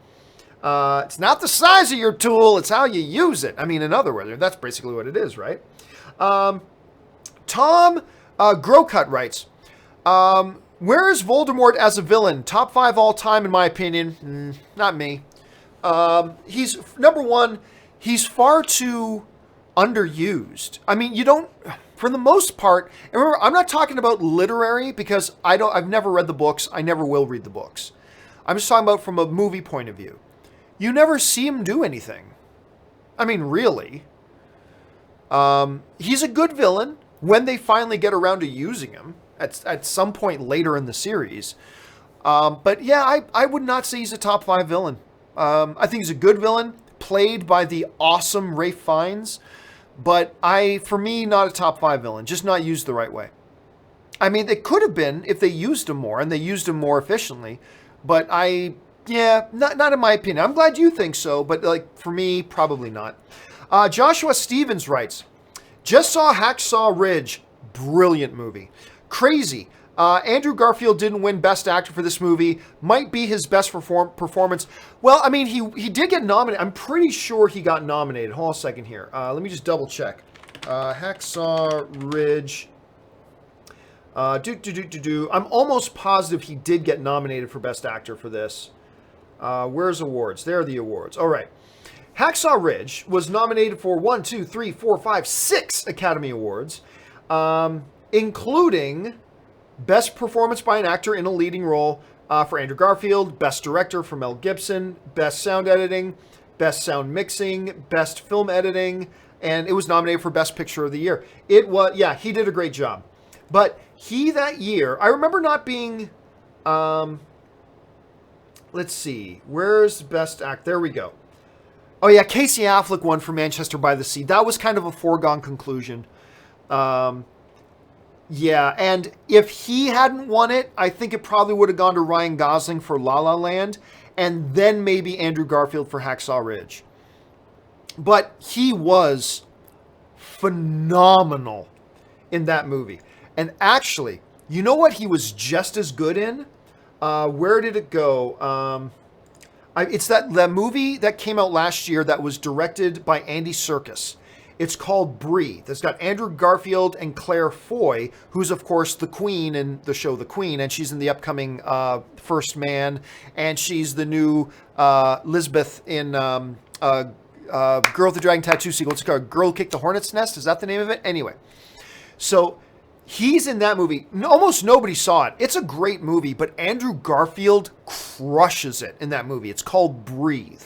It's not the size of your tool, it's how you use it. I mean, in other words, that's basically what it is, right? Tom Growcut writes, where is Voldemort as a villain? Top 5 all time, in my opinion. Not me. He's, number one, he's far too underused. I mean, for the most part, and remember, I'm not talking about literary because I've never read the books. I never will read the books. I'm just talking about from a movie point of view. You never see him do anything. I mean, really. He's a good villain when they finally get around to using him at some point later in the series. But yeah, I would not say he's a top 5 villain. I think he's a good villain, played by the awesome Ralph Fiennes. But for me, not a top 5 villain, just not used the right way. I mean, it could have been if they used him more and they used him more efficiently. But not in my opinion. I'm glad you think so, but for me, probably not. Joshua Stevens writes, just saw Hacksaw Ridge. Brilliant movie. Crazy. Andrew Garfield didn't win Best Actor for this movie. Might be his best performance. Well, I mean, he did get nominated. I'm pretty sure he got nominated. Hold on a second here. Let me just double check. Hacksaw Ridge. I'm almost positive he did get nominated for Best Actor for this. Where's awards? There are the awards. All right. Hacksaw Ridge was nominated for 6 Academy Awards, including Best Performance by an Actor in a Leading Role for Andrew Garfield, Best Director for Mel Gibson, Best Sound Editing, Best Sound Mixing, Best Film Editing, and it was nominated for Best Picture of the Year. He did a great job. But he, that year, I remember not being, let's see, where's Best Act? There we go. Oh yeah, Casey Affleck won for Manchester by the Sea. That was kind of a foregone conclusion. Yeah, and if he hadn't won it, I think it probably would have gone to Ryan Gosling for La La Land, and then maybe Andrew Garfield for Hacksaw Ridge. But he was phenomenal in that movie. And actually, you know what he was just as good in? Where did it go? It's that movie that came out last year that was directed by Andy Serkis. It's called Breathe. It's got Andrew Garfield and Claire Foy, who's, of course, the Queen in the show The Queen, and she's in the upcoming First Man, and she's the new Lisbeth in Girl with the Dragon Tattoo sequel. It's called Girl Kicked the Hornet's Nest. Is that the name of it? Anyway, so he's in that movie. Almost nobody saw it. It's a great movie, but Andrew Garfield crushes it in that movie. It's called Breathe.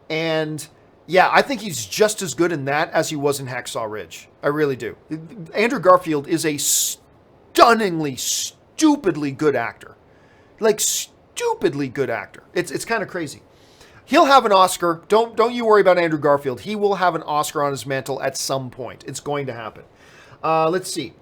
And Yeah, I think he's just as good in that as he was in Hacksaw Ridge. I really do. Andrew Garfield is a stunningly, stupidly good actor. Like, stupidly good actor. It's kind of crazy. He'll have an Oscar. Don't you worry about Andrew Garfield. He will have an Oscar on his mantle at some point. It's going to happen. Let's see.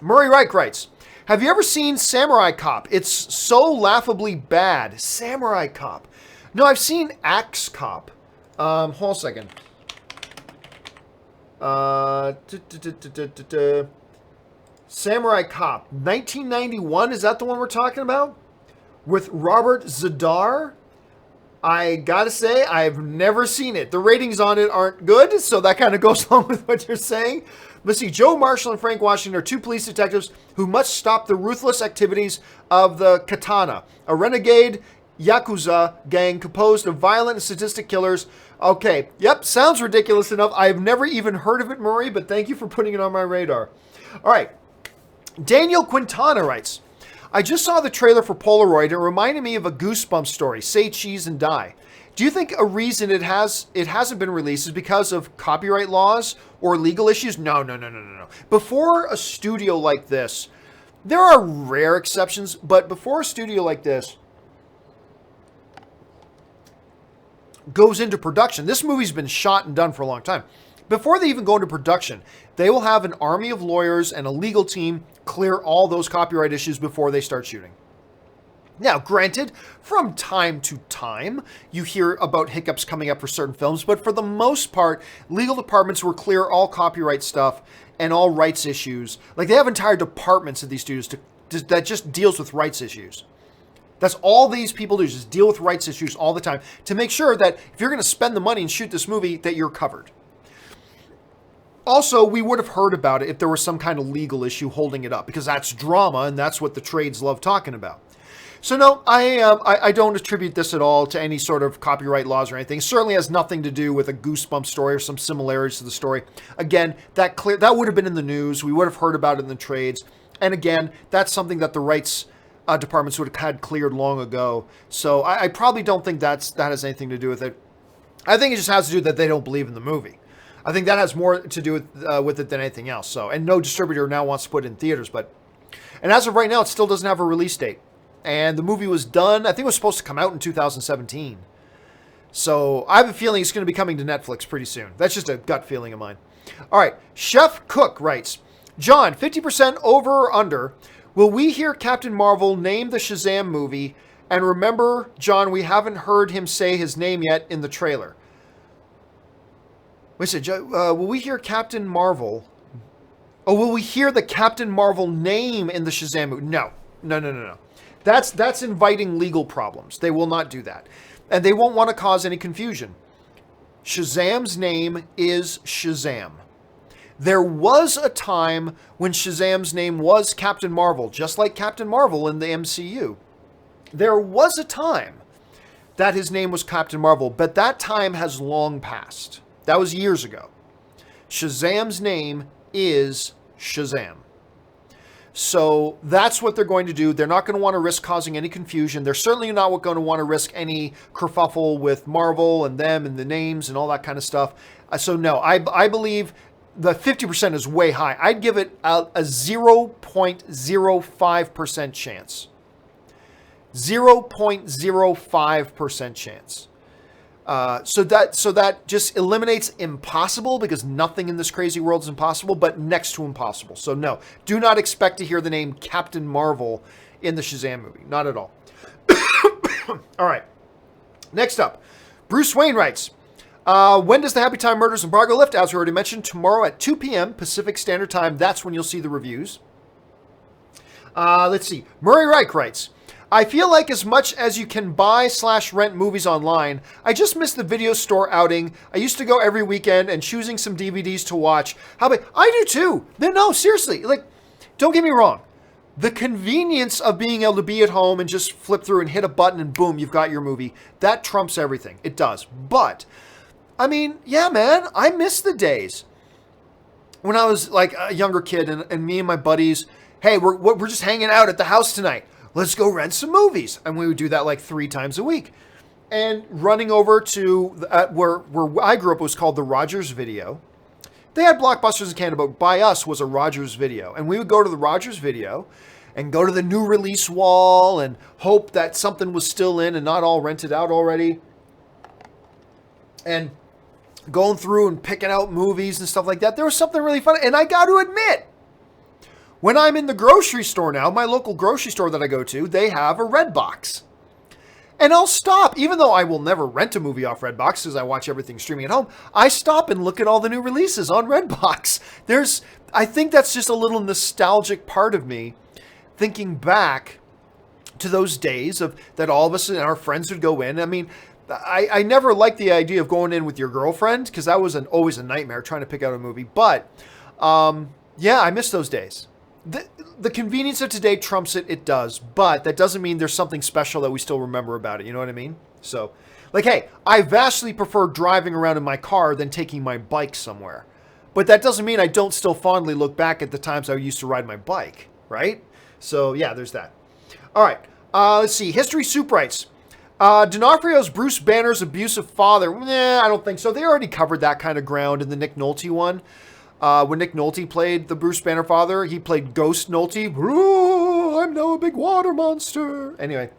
Murray Reich writes, have you ever seen Samurai Cop? It's so laughably bad. Samurai Cop. No, I've seen Axe Cop. Hold on a second. Samurai Cop. 1991, is that the one we're talking about? With Robert Zadar? I gotta say, I've never seen it. The ratings on it aren't good, so that kind of goes along with what you're saying. Let's see, Joe Marshall and Frank Washington are two police detectives who must stop the ruthless activities of the Katana, a renegade Yakuza gang composed of violent and sadistic killers. Okay, yep, sounds ridiculous enough. I've never even heard of it, Murray, but thank you for putting it on my radar. All right, Daniel Quintana writes, I just saw the trailer for Polaroid. It reminded me of a Goosebumps story, Say Cheese and Die. Do you think a reason it hasn't been released is because of copyright laws or legal issues? No. Before a studio like this, there are rare exceptions, but before a studio like this goes into production, this movie's been shot and done for a long time. Before they even go into production, they will have an army of lawyers and a legal team clear all those copyright issues before they start shooting. Now, granted, from time to time, you hear about hiccups coming up for certain films, but for the most part, legal departments will clear all copyright stuff and all rights issues. Like, they have entire departments at these studios that just deals with rights issues. That's all these people do, just deal with rights issues all the time to make sure that if you're going to spend the money and shoot this movie, that you're covered. Also, we would have heard about it if there was some kind of legal issue holding it up, because that's drama and that's what the trades love talking about. So no, I don't attribute this at all to any sort of copyright laws or anything. It certainly has nothing to do with a Goosebumps story or some similarities to the story. Again, that would have been in the news. We would have heard about it in the trades. And again, that's something that the rights departments would have had cleared long ago. So I probably don't think that has anything to do with it. I think it just has to do that they don't believe in the movie. I think that has more to do with it than anything else. So, and no distributor now wants to put it in theaters, and as of right now, it still doesn't have a release date. And the movie was done, I think it was supposed to come out in 2017. So I have a feeling it's going to be coming to Netflix pretty soon. That's just a gut feeling of mine. All right, Chef Cook writes, John, 50% over or under. Will we hear Captain Marvel name the Shazam movie? And remember, John, we haven't heard him say his name yet in the trailer. Wait a second, will we hear Captain Marvel? Oh, will we hear the Captain Marvel name in the Shazam movie? No. That's inviting legal problems. They will not do that. And they won't want to cause any confusion. Shazam's name is Shazam. There was a time when Shazam's name was Captain Marvel, just like Captain Marvel in the MCU. There was a time that his name was Captain Marvel, but that time has long passed. That was years ago. Shazam's name is Shazam. So that's what they're going to do. They're not going to want to risk causing any confusion. They're certainly not going to want to risk any kerfuffle with Marvel and them and the names and all that kind of stuff. So no, I believe the 50% is way high. I'd give it a 0.05% chance. 0.05% chance. So that just eliminates impossible, because nothing in this crazy world is impossible, but next to impossible. So no, do not expect to hear the name Captain Marvel in the Shazam movie. Not at all. All right. Next up, Bruce Wayne writes, when does the Happytime Murders embargo lift? As we already mentioned, tomorrow at 2 p.m. Pacific Standard Time. That's when you'll see the reviews. Let's see. Murray Reich writes, I feel like as much as you can buy/rent movies online, I just miss the video store outing. I used to go every weekend and choosing some DVDs to watch. How about, I do too. No, seriously. Like, don't get me wrong. The convenience of being able to be at home and just flip through and hit a button and boom, you've got your movie. That trumps everything. It does. But, I mean, yeah, man, I miss the days when I was like a younger kid and me and my buddies, hey, we're just hanging out at the house tonight. Let's go rent some movies. And we would do that like 3 times a week. and running over to where I grew up, it was called the Rogers Video. They had Blockbusters in Canada, but by us was a Rogers Video. And we would go to the Rogers Video and go to the new release wall and hope that something was still in and not all rented out already. And going through and picking out movies and stuff like that. There was something really fun. And I got to admit, when I'm in the grocery store now, my local grocery store that I go to, they have a Redbox. And I'll stop, even though I will never rent a movie off Redbox because I watch everything streaming at home, I stop and look at all the new releases on Redbox. I think that's just a little nostalgic part of me, thinking back to those days of that all of us and our friends would go in. I mean, I never liked the idea of going in with your girlfriend because that was always a nightmare trying to pick out a movie. But yeah, I miss those days. The convenience of today trumps it does. But that doesn't mean there's something special that we still remember about it. You know what I mean? So, like, hey, I vastly prefer driving around in my car than taking my bike somewhere. But that doesn't mean I don't still fondly look back at the times I used to ride my bike, right? So, yeah, there's that. All right, let's see. History Soup writes, D'Onofrio's Bruce Banner's abusive father. Nah, I don't think so. They already covered that kind of ground in the Nick Nolte one. When Nick Nolte played the Bruce Banner father, he played Ghost Nolte. Ooh, I'm now a big water monster. Anyway.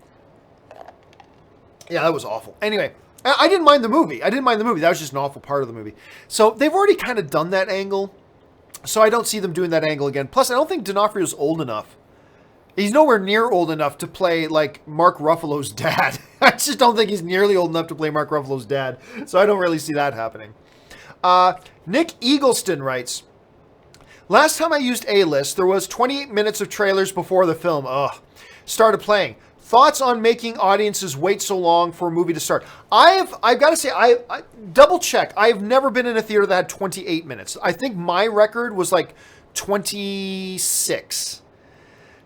Yeah, that was awful. Anyway, I didn't mind the movie. That was just an awful part of the movie. So they've already kind of done that angle. So I don't see them doing that angle again. Plus, I don't think D'Onofrio's old enough. He's nowhere near old enough to play, like, Mark Ruffalo's dad. I just don't think he's nearly old enough to play Mark Ruffalo's dad. So I don't really see that happening. Nick Eagleston writes, last time I used A-List, there was 28 minutes of trailers before the film started playing. Thoughts on making audiences wait so long for a movie to start? I've got to say, I double check. I've never been in a theater that had 28 minutes. I think my record was like 26.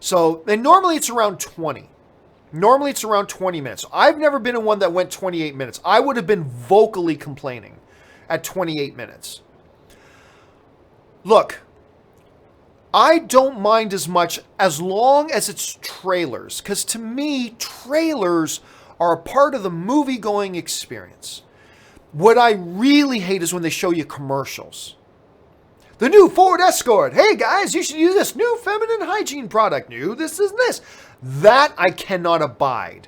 So, and normally it's around 20. Normally it's around 20 minutes. I've never been in one that went 28 minutes. I would have been vocally complaining at 28 minutes. Look, I don't mind as much as long as it's trailers. Because to me, trailers are a part of the movie-going experience. What I really hate is when they show you commercials. The new Ford Escort. Hey guys, you should use this new feminine hygiene product. New this is this. That I cannot abide.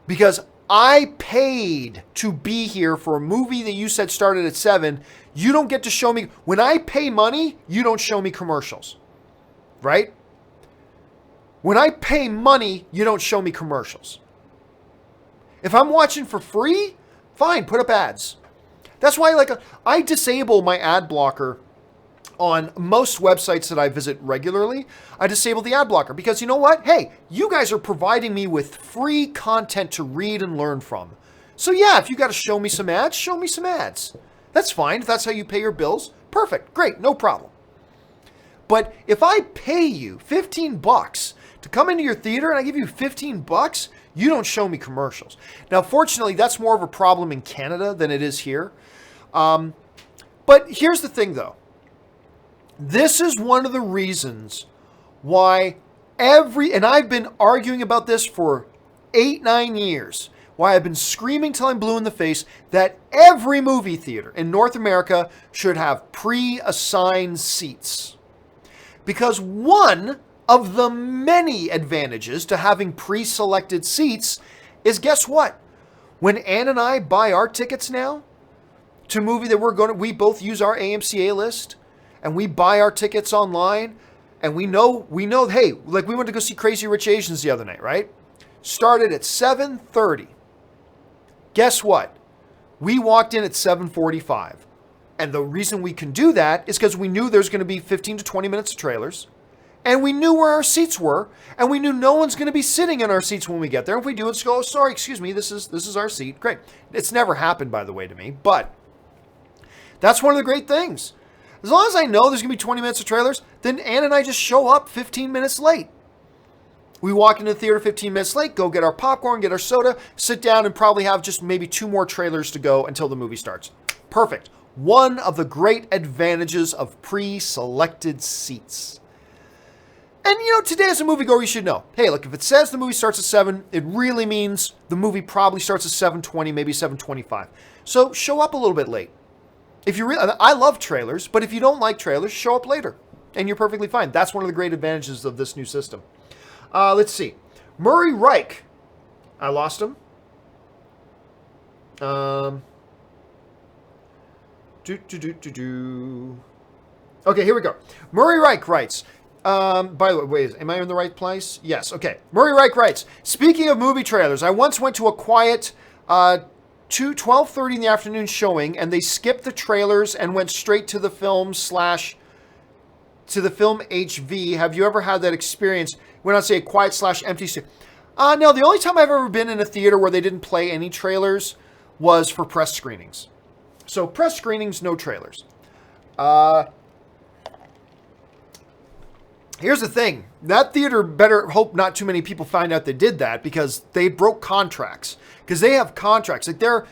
Because I paid to be here for a movie that you said started at 7. You don't get to show me. When I pay money, you don't show me commercials. Right? When I pay money, you don't show me commercials. If I'm watching for free, fine, put up ads. That's why I disable my ad blocker on most websites that I visit regularly. I disable the ad blocker because you know what? Hey, you guys are providing me with free content to read and learn from. So yeah, if you got to show me some ads, show me some ads. That's fine. If that's how you pay your bills, perfect. Great. No problem. But if I pay you $15 to come into your theater and I give you $15, you don't show me commercials. Now, fortunately, that's more of a problem in Canada than it is here. But here's the thing, though. This is one of the reasons why and I've been arguing about this for 8-9 years, why I've been screaming till I'm blue in the face that every movie theater in North America should have pre-assigned seats. Because one of the many advantages to having pre-selected seats is, guess what? When Ann and I buy our tickets now to a movie that we both use our AMC A-List, and we buy our tickets online, and we know, hey, like we went to go see Crazy Rich Asians the other night, right? Started at 7:30. Guess what? We walked in at 7:45. And the reason we can do that is because we knew there's going to be 15 to 20 minutes of trailers, and we knew where our seats were, and we knew no one's going to be sitting in our seats when we get there. If we do, it's go, oh, sorry, excuse me, this is our seat. Great. It's never happened, by the way, to me, but that's one of the great things. As long as I know there's going to be 20 minutes of trailers, then Ann and I just show up 15 minutes late. We walk into the theater 15 minutes late, go get our popcorn, get our soda, sit down, and probably have just maybe 2 more trailers to go until the movie starts. Perfect. One of the great advantages of pre-selected seats. And, today as a moviegoer, you should know, hey, look, if it says the movie starts at 7, it really means the movie probably starts at 7:20, maybe 7:25. So show up a little bit late. I love trailers, but if you don't like trailers, show up later, and you're perfectly fine. That's one of the great advantages of this new system. Let's see. Murray Reich. I lost him. Okay, here we go. Murray Reich writes, by the way, wait, am I in the right place? Yes, okay. Murray Reich writes, speaking of movie trailers, I once went to a quiet 12:30 in the afternoon showing, and they skipped the trailers and went straight to the film HV. Have you ever had that experience? When I say a quiet / empty. No, the only time I've ever been in a theater where they didn't play any trailers was for press screenings. So press screenings, no trailers. Here's the thing. That theater better hope not too many people find out they did that, because they broke contracts. Because they have contracts. Like, their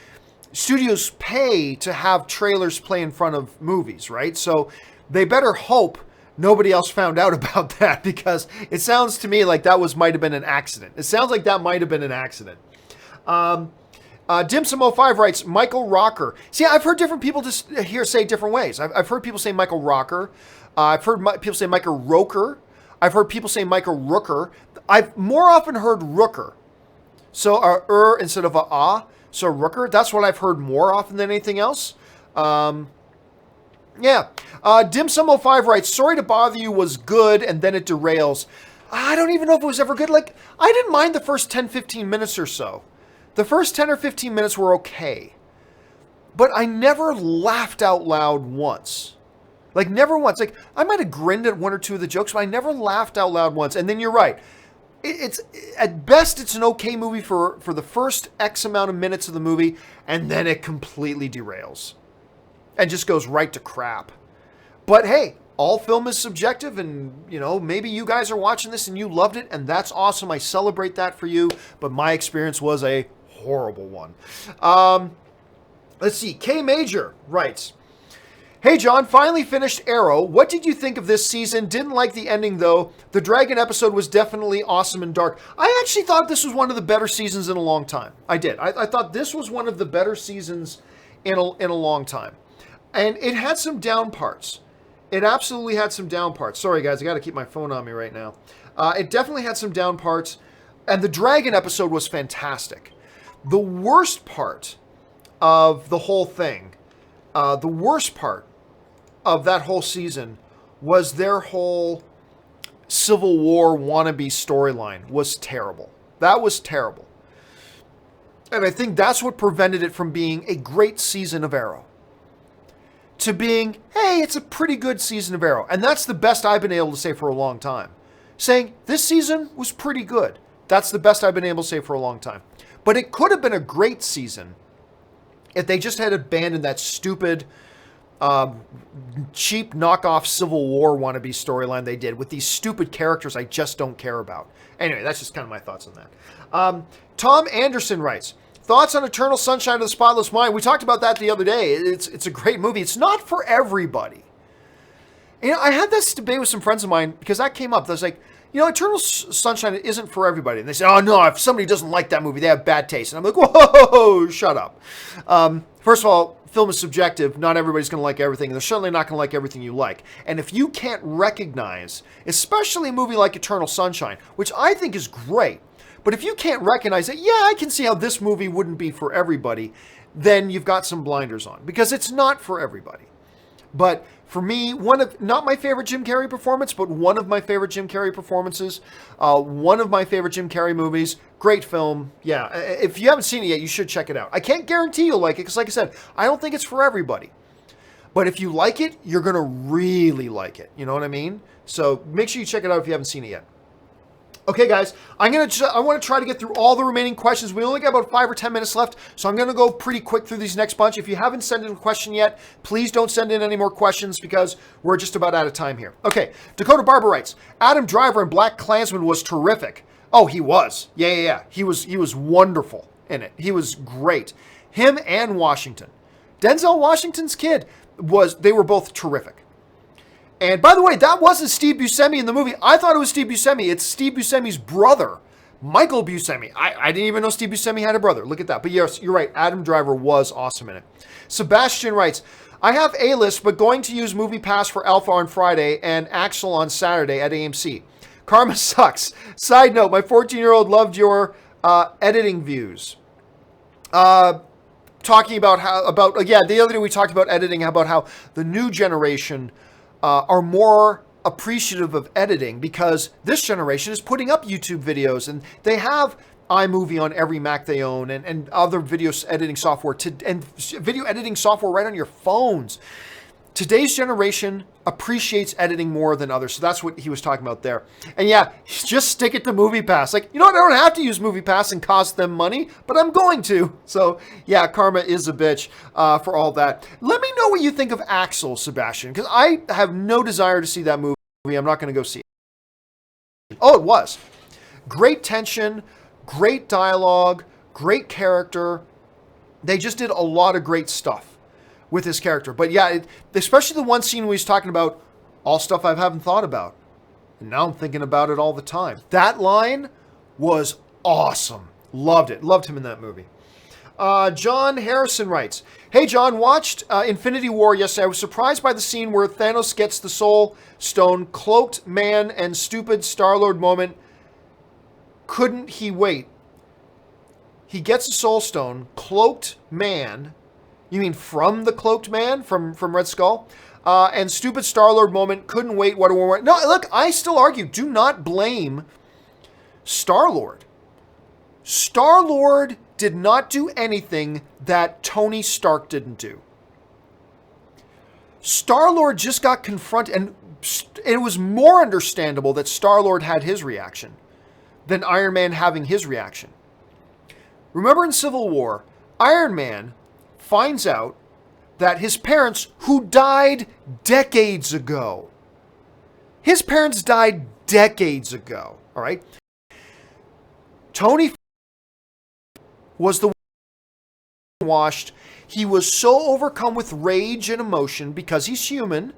studios pay to have trailers play in front of movies, right? So they better hope nobody else found out about that, because it sounds to me like that might have been an accident. It sounds like that might have been an accident. Dimsum05 writes, Michael Rocker. See, I've heard different people say different ways. I've heard people say Michael Rocker. I've heard people say Michael Roker. I've heard people say Michael Rooker. I've more often heard Rooker. So, instead of a ah. So, Rooker. That's what I've heard more often than anything else. Yeah. Dimsum05 writes, sorry to bother you was good, and then it derails. I don't even know if it was ever good. Like, I didn't mind the first 10, 15 minutes or so. The first 10 or 15 minutes were okay. But I never laughed out loud once. Like, never once. Like, I might have grinned at one or two of the jokes, but I never laughed out loud once. And then you're right. It's at best, it's an okay movie for the first X amount of minutes of the movie, and then it completely derails. And just goes right to crap. But hey, all film is subjective, and, maybe you guys are watching this and you loved it, and that's awesome. I celebrate that for you, but my experience was a horrible one. Let's see. K Major writes, hey, John, finally finished Arrow. What did you think of this season? Didn't like the ending, though. The dragon episode was definitely awesome and dark. I actually thought this was one of the better seasons in a long time. I did. I thought this was one of the better seasons in a long time. And it had some down parts. It absolutely had some down parts. Sorry, guys, I got to keep my phone on me right now. It definitely had some down parts. And the dragon episode was fantastic. The worst part of the whole thing, the worst part of that whole season was their whole Civil War wannabe storyline was terrible. That was terrible. And I think that's what prevented it from being a great season of Arrow. To being, hey, it's a pretty good season of Arrow. And that's the best I've been able to say for a long time. Saying, this season was pretty good. That's the best I've been able to say for a long time. But it could have been a great season if they just had abandoned that stupid, cheap knockoff Civil War wannabe storyline they did with these stupid characters I just don't care about. Anyway, that's just kind of my thoughts on that. Tom Anderson writes, thoughts on Eternal Sunshine of the Spotless Mind? We talked about that the other day. It's a great movie. It's not for everybody. I had this debate with some friends of mine because that came up. I was like, Eternal Sunshine isn't for everybody. And they said, oh no, if somebody doesn't like that movie, they have bad taste. And I'm like, whoa, shut up. First of all, film is subjective. Not everybody's going to like everything. And they're certainly not going to like everything you like. And if you can't recognize, especially a movie like Eternal Sunshine, which I think is great, but if you can't recognize it, yeah, I can see how this movie wouldn't be for everybody, then you've got some blinders on. Because it's not for everybody. But for me, not my favorite Jim Carrey performance, but one of my favorite Jim Carrey performances, one of my favorite Jim Carrey movies, great film. Yeah, if you haven't seen it yet, you should check it out. I can't guarantee you'll like it, because like I said, I don't think it's for everybody. But if you like it, you're going to really like it. You know what I mean? So make sure you check it out if you haven't seen it yet. Okay, guys, I want to try to get through all the remaining questions. We only got about 5 or 10 minutes left, so I'm going to go pretty quick through these next bunch. If you haven't sent in a question yet, please don't send in any more questions because we're just about out of time here. Okay, Dakota Barber writes, Adam Driver in Blackkklansman was terrific. Oh, he was. Yeah. He was wonderful in it. He was great. Him and Washington. Denzel Washington's kid they were both terrific. And by the way, that wasn't Steve Buscemi in the movie. I thought it was Steve Buscemi. It's Steve Buscemi's brother, Michael Buscemi. I didn't even know Steve Buscemi had a brother. Look at that. But yes, you're right. Adam Driver was awesome in it. Sebastian writes, I have A-list, but going to use Movie Pass for Alpha on Friday and Axel on Saturday at AMC. Karma sucks. Side note, my 14-year-old loved your editing views. Talking about the other day we talked about editing, about how the new generation are more appreciative of editing because this generation is putting up YouTube videos and they have iMovie on every Mac they own and other video editing software and video editing software right on your phones. Today's generation appreciates editing more than others. So that's what he was talking about there. And yeah, just stick it to Movie Pass. Like, you know what? I don't have to use Movie Pass and cost them money, but I'm going to. So yeah, karma is a bitch for all that. Let me know what you think of Axel, Sebastian, because I have no desire to see that movie. I'm not going to go see it. Oh, it was. Great tension, great dialogue, great character. They just did a lot of great stuff with his character. But yeah, especially the one scene where he's talking about all stuff I haven't thought about. And now I'm thinking about it all the time. That line was awesome. Loved it. Loved him in that movie. John Harrison writes, hey, John, watched Infinity War yesterday. I was surprised by the scene where Thanos gets the Soul Stone, cloaked man and stupid Star-Lord moment. Couldn't he wait? He gets the Soul Stone, cloaked man. You mean from the cloaked man from Red Skull? And stupid Star-Lord moment, couldn't wait. What a war. No, look, I still argue, do not blame Star-Lord. Star-Lord did not do anything that Tony Stark didn't do. Star-Lord just got confronted, and it was more understandable that Star-Lord had his reaction than Iron Man having his reaction. Remember in Civil War, Iron Man finds out that his parents, who died decades ago, his parents died decades ago, all right? Tony was the one washed. He was so overcome with rage and emotion because he's human.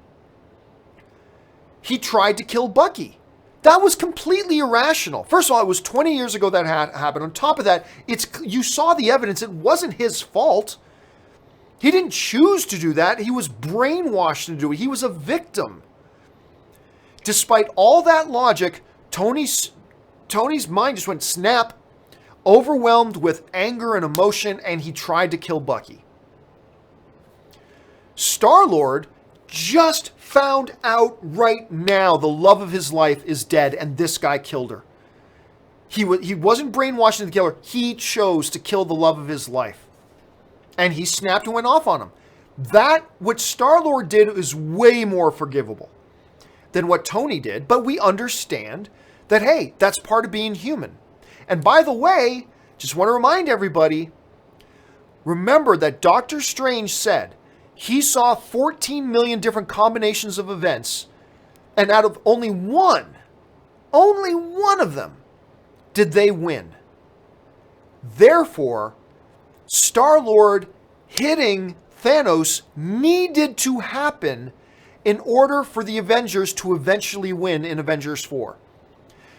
He tried to kill Bucky. That was completely irrational. First of all, it was 20 years ago that happened. On top of that, you saw the evidence. It wasn't his fault. He didn't choose to do that. He was brainwashed to do it. He was a victim. Despite all that logic, Tony's mind just went snap, overwhelmed with anger and emotion, and he tried to kill Bucky. Star-Lord just found out right now the love of his life is dead, and this guy killed her. He wasn't brainwashed into the killer. He chose to kill the love of his life. And he snapped and went off on him. What Star-Lord did is way more forgivable than what Tony did. But we understand that, hey, that's part of being human. And by the way, just want to remind everybody, remember that Doctor Strange said he saw 14 million different combinations of events. And out of only one of them did they win. Therefore, Star-Lord hitting Thanos needed to happen in order for the Avengers to eventually win in Avengers 4.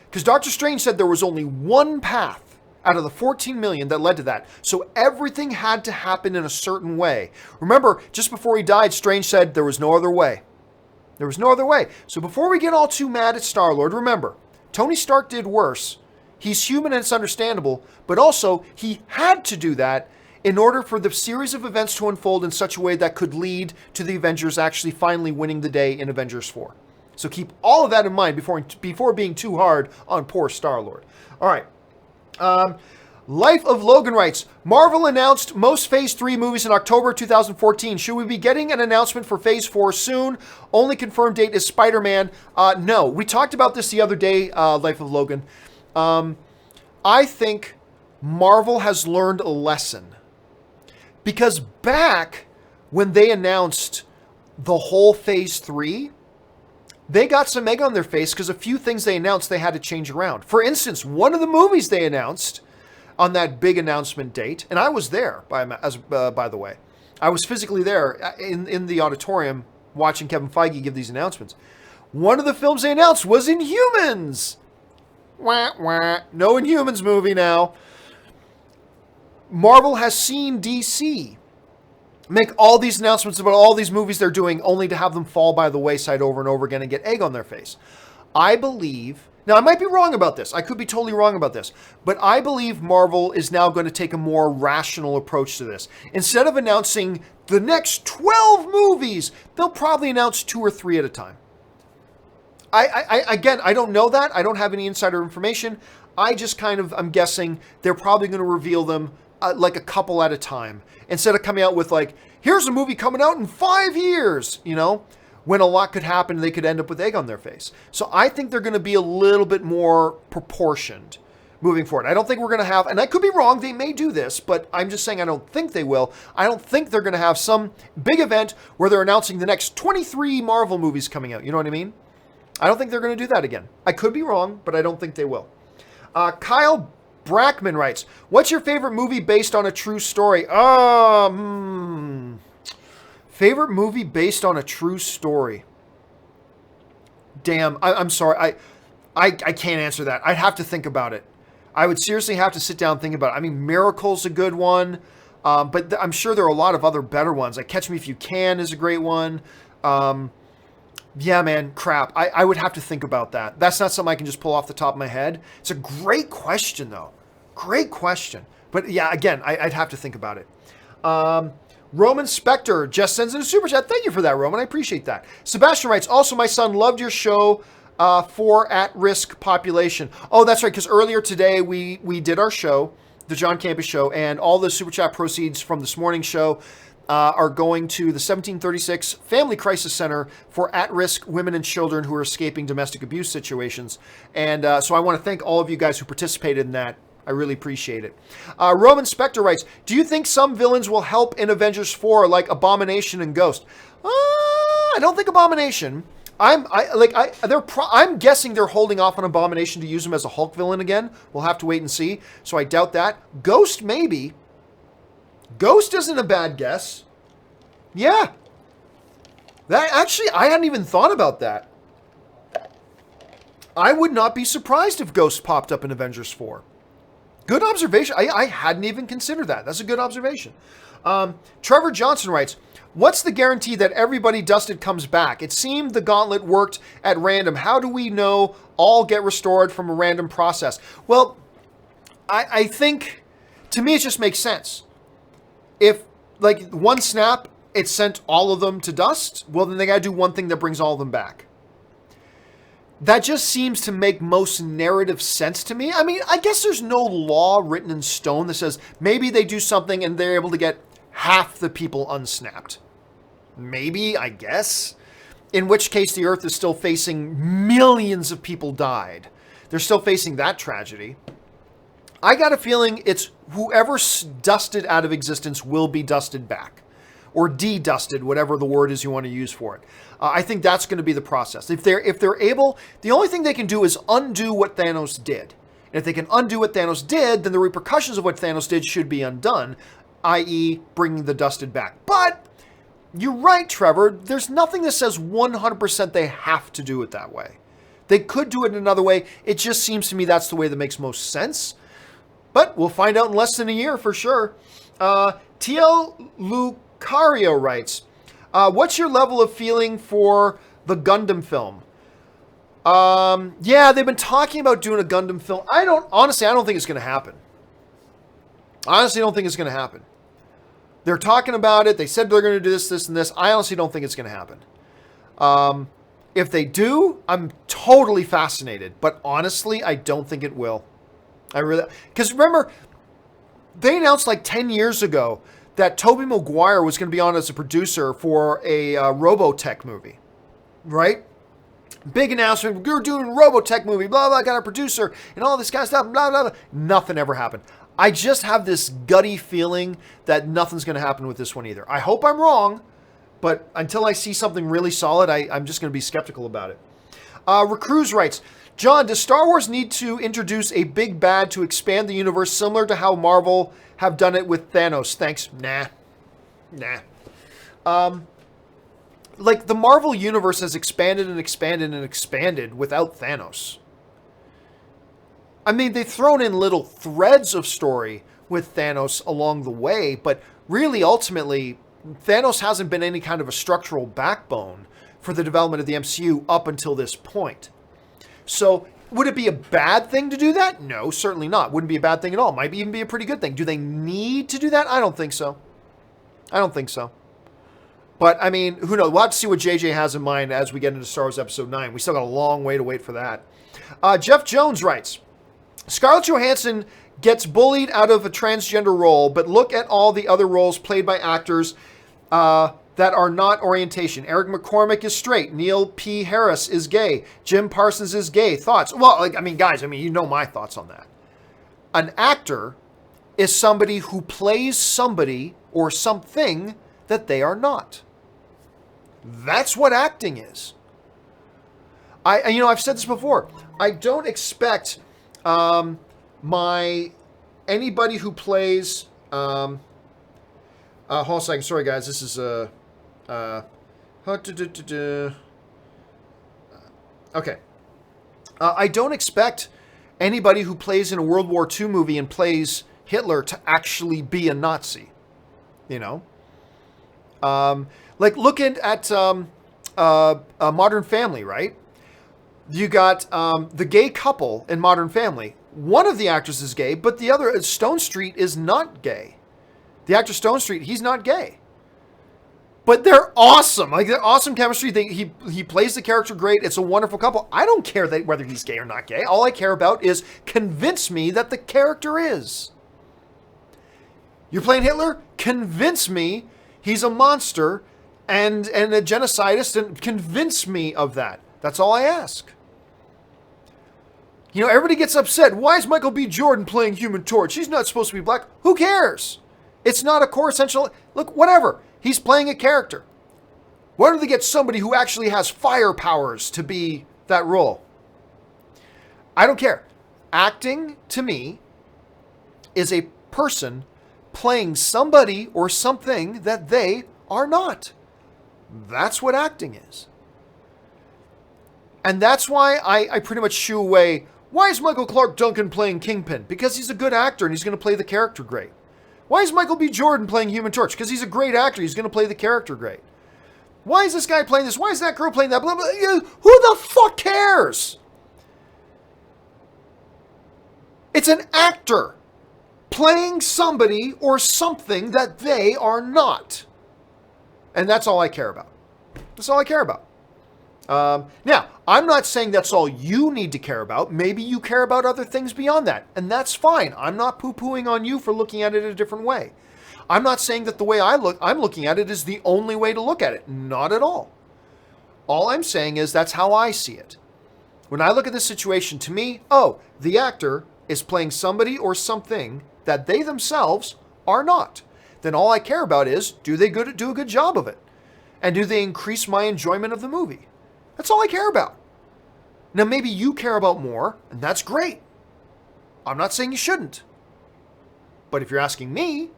Because Doctor Strange said there was only one path out of the 14 million that led to that. So everything had to happen in a certain way. Remember, just before he died, Strange said there was no other way. There was no other way. So before we get all too mad at Star-Lord, remember, Tony Stark did worse. He's human and it's understandable, but also he had to do that in order for the series of events to unfold in such a way that could lead to the Avengers actually finally winning the day in Avengers 4. So keep all of that in mind before being too hard on poor Star-Lord. All right. Life of Logan writes, Marvel announced most Phase 3 movies in October 2014. Should we be getting an announcement for Phase 4 soon? Only confirmed date is Spider-Man. No. We talked about this the other day, Life of Logan. I think Marvel has learned a lesson. Because back when they announced the whole Phase 3, they got some egg on their face because a few things they announced they had to change around. For instance, one of the movies they announced on that big announcement date, and I was there, by the way. I was physically there in the auditorium watching Kevin Feige give these announcements. One of the films they announced was Inhumans. Wah, wah. No Inhumans movie now. Marvel has seen DC make all these announcements about all these movies they're doing, only to have them fall by the wayside over and over again and get egg on their face. I believe, now I might be wrong about this, I could be totally wrong about this, but I believe Marvel is now going to take a more rational approach to this. Instead of announcing the next 12 movies, they'll probably announce 2 or 3 at a time. Again, I don't know that. I don't have any insider information. I just I'm guessing they're probably going to reveal them like a couple at a time. Instead of coming out with like, here's a movie coming out in 5 years, you know, when a lot could happen, they could end up with egg on their face. So I think they're going to be a little bit more proportioned moving forward. I don't think we're going to have, and I could be wrong, they may do this, but I'm just saying I don't think they will. I don't think they're going to have some big event where they're announcing the next 23 Marvel movies coming out. You know what I mean? I don't think they're going to do that again. I could be wrong, but I don't think they will. Kyle Brackman writes, what's your favorite movie based on a true story? Favorite movie based on a true story? Damn, I'm sorry. I can't answer that. I'd have to think about it. I would seriously have to sit down and think about it. I mean, Miracle's a good one, but I'm sure there are a lot of other better ones. Like Catch Me If You Can is a great one. Yeah, man, crap. I would have to think about that. That's not something I can just pull off the top of my head. It's a great question, though. Great question. But yeah, again, I'd have to think about it. Roman Spector just sends in a super chat. Thank you for that, Roman. I appreciate that. Sebastian writes, also, my son loved your show for at-risk population. Oh, that's right, because earlier today we did our show, the John Campea show, and all the super chat proceeds from this morning's show are going to the 1736 Family Crisis Center for at-risk women and children who are escaping domestic abuse situations. And so I want to thank all of you guys who participated in that. I really appreciate it. Roman Spector writes, do you think some villains will help in Avengers 4 like Abomination and Ghost? I don't think Abomination. I'm guessing they're holding off on Abomination to use him as a Hulk villain again. We'll have to wait and see. So I doubt that. Ghost, maybe. Ghost isn't a bad guess. Yeah. That actually, I hadn't even thought about that. I would not be surprised if Ghost popped up in Avengers 4. Good observation. I hadn't even considered that. That's a good observation. Trevor Johnson writes, what's the guarantee that everybody dusted comes back? It seemed the gauntlet worked at random. How do we know all get restored from a random process? Well, I think, to me, it just makes sense. If, like, one snap, it sent all of them to dust, well, then they got to do one thing that brings all of them back. That just seems to make most narrative sense to me. I mean, I guess there's no law written in stone that says maybe they do something and they're able to get half the people unsnapped. Maybe, I guess. In which case the Earth is still facing millions of people died. They're still facing that tragedy. I got a feeling it's whoever's dusted out of existence will be dusted back. Or de-dusted, whatever the word is you want to use for it. I think that's going to be the process. If they're able, the only thing they can do is undo what Thanos did. And if they can undo what Thanos did, then the repercussions of what Thanos did should be undone, i.e. bringing the dusted back. But you're right, Trevor. There's nothing that says 100% they have to do it that way. They could do it another way. It just seems to me that's the way that makes most sense. But we'll find out in less than a year for sure. TL Lucario writes, what's your level of feeling for the Gundam film? Yeah, they've been talking about doing a Gundam film. I don't think it's going to happen. Honestly, I don't think it's going to happen. They're talking about it. They said they're going to do this, this, and this. I honestly don't think it's going to happen. If they do, I'm totally fascinated. But honestly, I don't think it will. Because remember, they announced like 10 years ago that Tobey Maguire was going to be on as a producer for a Robotech movie, right? Big announcement, we're doing a Robotech movie, blah, blah, got a producer, and all this kind of stuff, blah, blah, blah. Nothing ever happened. I just have this gutty feeling that nothing's going to happen with this one either. I hope I'm wrong, but until I see something really solid, I'm just going to be skeptical about it. Recruz writes, John, does Star Wars need to introduce a big bad to expand the universe similar to how Marvel have done it with Thanos? Thanks. Nah. like, the Marvel Universe has expanded and expanded and expanded without Thanos. I mean, they've thrown in little threads of story with Thanos along the way, but really, ultimately, Thanos hasn't been any kind of a structural backbone for the development of the MCU up until this point. So, would it be a bad thing to do that? No, certainly not. Wouldn't be a bad thing at all. Might even be a pretty good thing. Do they need to do that? I don't think so. I don't think so. But, I mean, who knows? We'll have to see what JJ has in mind as we get into Star Wars Episode 9. We still got a long way to wait for that. Jeff Jones writes, Scarlett Johansson gets bullied out of a transgender role, but look at all the other roles played by actors that are not orientation. Eric McCormick is straight. Neil P. Harris is gay. Jim Parsons is gay. Thoughts? Well, like, I mean, guys, you know my thoughts on that. An actor is somebody who plays somebody or something that they are not. That's what acting is. I've said this before. I don't expect anybody who plays. Hold on a second. Sorry, guys. This is okay. I don't expect anybody who plays in a World War II movie and plays Hitler to actually be a Nazi. You know? Like, look at Modern Family, right? You got the gay couple in Modern Family. One of the actors is gay, but the other, Stone Street, is not gay. The actor Stone Street, he's not gay. But they're awesome. Like, they're awesome chemistry. He plays the character great. It's a wonderful couple. I don't care whether he's gay or not gay. All I care about is convince me that the character is. You're playing Hitler? Convince me he's a monster and a genocidist, and convince me of that. That's all I ask. You know, everybody gets upset. Why is Michael B. Jordan playing Human Torch? He's not supposed to be black. Who cares? It's not a core essential. Look, whatever. He's playing a character. Why don't they get somebody who actually has fire powers to be that role? I don't care. Acting, to me, is a person playing somebody or something that they are not. That's what acting is. And that's why I pretty much shoo away, why is Michael Clark Duncan playing Kingpin? Because he's a good actor and he's going to play the character great. Why is Michael B. Jordan playing Human Torch? Because he's a great actor. He's going to play the character great. Why is this guy playing this? Why is that girl playing that? Blah, blah, blah. Who the fuck cares? It's an actor playing somebody or something that they are not. And that's all I care about. That's all I care about. Now, I'm not saying that's all you need to care about. Maybe you care about other things beyond that, and that's fine. I'm not poo-pooing on you for looking at it a different way. I'm not saying that the way I'm looking at it is the only way to look at it. Not at all. All I'm saying is that's how I see it. When I look at this situation, to me, the actor is playing somebody or something that they themselves are not. Then all I care about is, do they do a good job of it? And do they increase my enjoyment of the movie? That's all I care about. Now, maybe you care about more, and that's great. I'm not saying you shouldn't. But if you're asking me,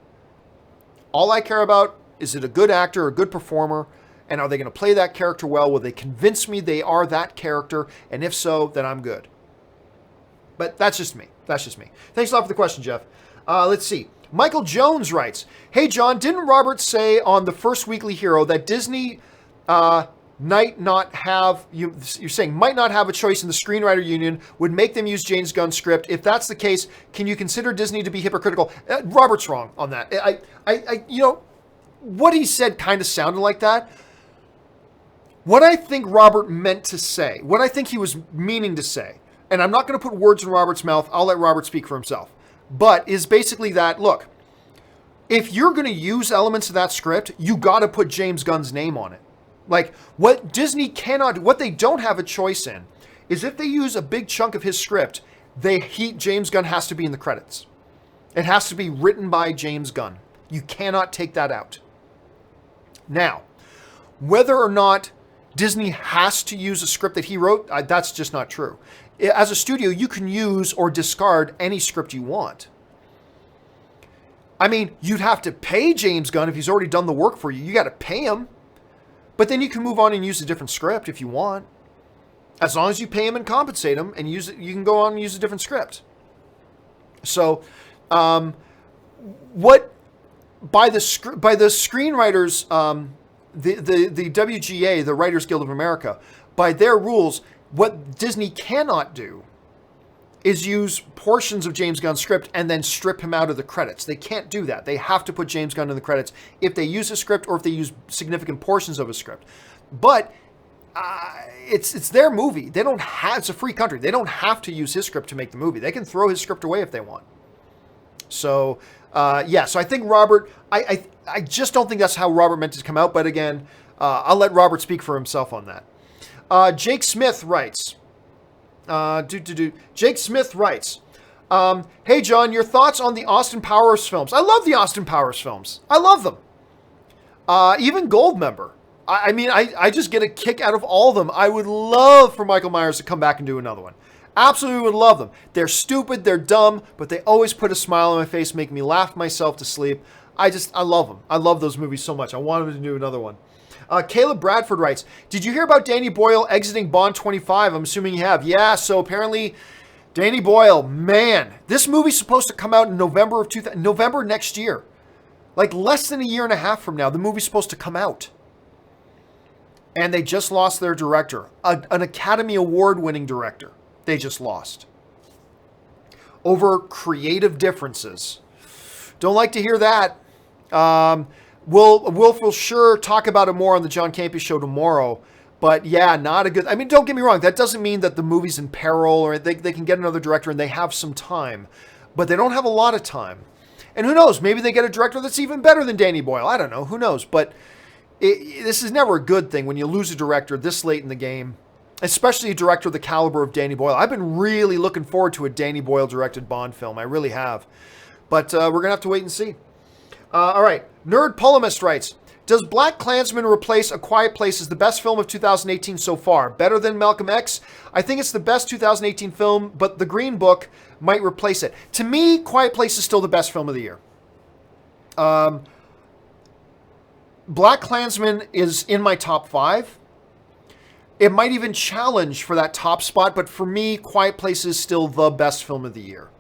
all I care about is it a good actor, a good performer, and are they going to play that character well? Will they convince me they are that character? And if so, then I'm good. But that's just me. That's just me. Thanks a lot for the question, Jeff. Let's see. Michael Jones writes, hey, John, didn't Robert say on the first Weekly Hero that Disney might not have, you're saying might not have a choice in the screenwriter union, would make them use James Gunn's script? If that's the case, can you consider Disney to be hypocritical? Robert's wrong on that. What he said kind of sounded like that. What I think Robert meant to say, what I think he was meaning to say, and I'm not going to put words in Robert's mouth, I'll let Robert speak for himself, but is basically that, look, if you're going to use elements of that script, you got to put James Gunn's name on it. Like, what Disney cannot, what they don't have a choice in, is if they use a big chunk of his script, James Gunn has to be in the credits. It has to be written by James Gunn. You cannot take that out. Now, whether or not Disney has to use a script that he wrote, that's just not true. As a studio, you can use or discard any script you want. I mean, you'd have to pay James Gunn if he's already done the work for you. You got to pay him. But then you can move on and use a different script if you want. As long as you pay him and compensate him and use it, you can go on and use a different script. So, what by the screenwriters, the WGA, the Writers Guild of America, by their rules, what Disney cannot do is use portions of James Gunn's script and then strip him out of the credits. They can't do that. They have to put James Gunn in the credits if they use a script or if they use significant portions of a script. But it's their movie. They don't have, it's a free country. They don't have to use his script to make the movie. They can throw his script away if they want. So, so I think Robert, I just don't think that's how Robert meant it to come out. But again, I'll let Robert speak for himself on that. Jake Smith writes, Jake Smith writes, hey, John, your thoughts on the Austin Powers films? I love the Austin Powers films. I love them. Even Goldmember. I mean, I just get a kick out of all of them. I would love for Michael Myers to come back and do another one. Absolutely would love them. They're stupid, they're dumb, but they always put a smile on my face, make me laugh myself to sleep. I love them. I love those movies so much. I want them to do another one. Caleb Bradford writes, did you hear about Danny Boyle exiting Bond 25? I'm assuming you have. Yeah, so apparently Danny Boyle, man, this movie's supposed to come out in November next year. Like less than a year and a half from now, the movie's supposed to come out. And they just lost their director, an Academy Award-winning director. They just lost. Over creative differences. Don't like to hear that. We'll for sure talk about it more on the John Campea show tomorrow. But yeah, not a good... I mean, don't get me wrong. That doesn't mean that the movie's in peril or they can get another director and they have some time. But they don't have a lot of time. And who knows? Maybe they get a director that's even better than Danny Boyle. I don't know. Who knows? But this is never a good thing when you lose a director this late in the game. Especially a director of the caliber of Danny Boyle. I've been really looking forward to a Danny Boyle-directed Bond film. I really have. But we're going to have to wait and see. All right. Nerd Polemist writes, does Blackkklansman replace A Quiet Place as the best film of 2018 so far? Better than Malcolm X? I think it's the best 2018 film, but The Green Book might replace it. To me, Quiet Place is still the best film of the year. Blackkklansman is in my top 5. It might even challenge for that top spot, but for me, Quiet Place is still the best film of the year.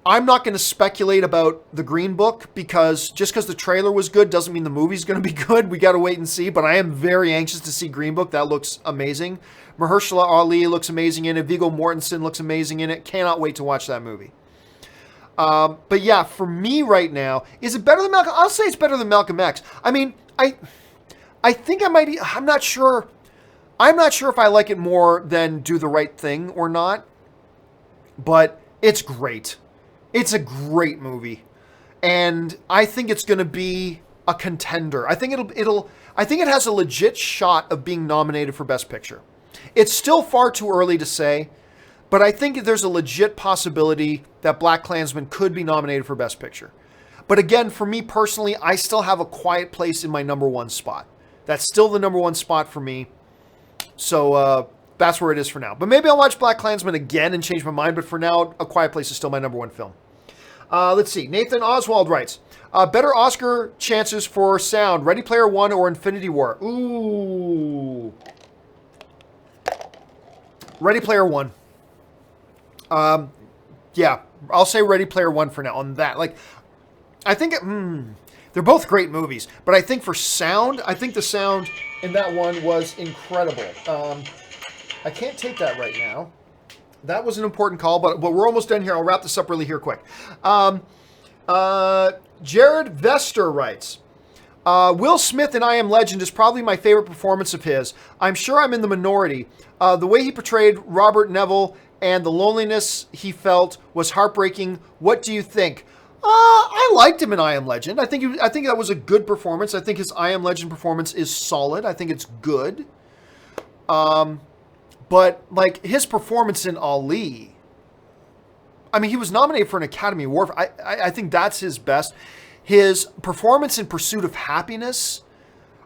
I'm not going to speculate about The Green Book because just because the trailer was good doesn't mean the movie's going to be good. We got to wait and see, but I am very anxious to see Green Book. That looks amazing. Mahershala Ali looks amazing in it. Viggo Mortensen looks amazing in it. Cannot wait to watch that movie. But yeah, for me right now, is it better than Malcolm? I'll say it's better than Malcolm X. I mean, I think I might be, I'm not sure if I like it more than Do the Right Thing or not, but it's great. It's a great movie, and I think it's going to be a contender. I think I think it has a legit shot of being nominated for Best Picture. It's still far too early to say, but I think there's a legit possibility that Blackkklansman could be nominated for Best Picture. But again, for me personally, I still have A Quiet Place in my number 1 spot. That's still the number 1 spot for me. So that's where it is for now. But maybe I'll watch Blackkklansman again and change my mind. But for now, A Quiet Place is still my number 1 film. Let's see. Nathan Oswald writes, better Oscar chances for sound, Ready Player One or Infinity War? Ooh. Ready Player One. Yeah, I'll say Ready Player One for now on that. Like, I think they're both great movies, but I think for sound, I think the sound in that one was incredible. I can't take that right now. That was an important call, but we're almost done here. I'll wrap this up really here quick. Jared Vester writes, Will Smith in I Am Legend is probably my favorite performance of his. I'm sure I'm in the minority. The way he portrayed Robert Neville and the loneliness he felt was heartbreaking. What do you think? I liked him in I Am Legend. I think that was a good performance. I think his I Am Legend performance is solid. I think it's good. But, like, his performance in Ali, I mean, he was nominated for an Academy Award. I think that's his best. His performance in Pursuit of Happiness,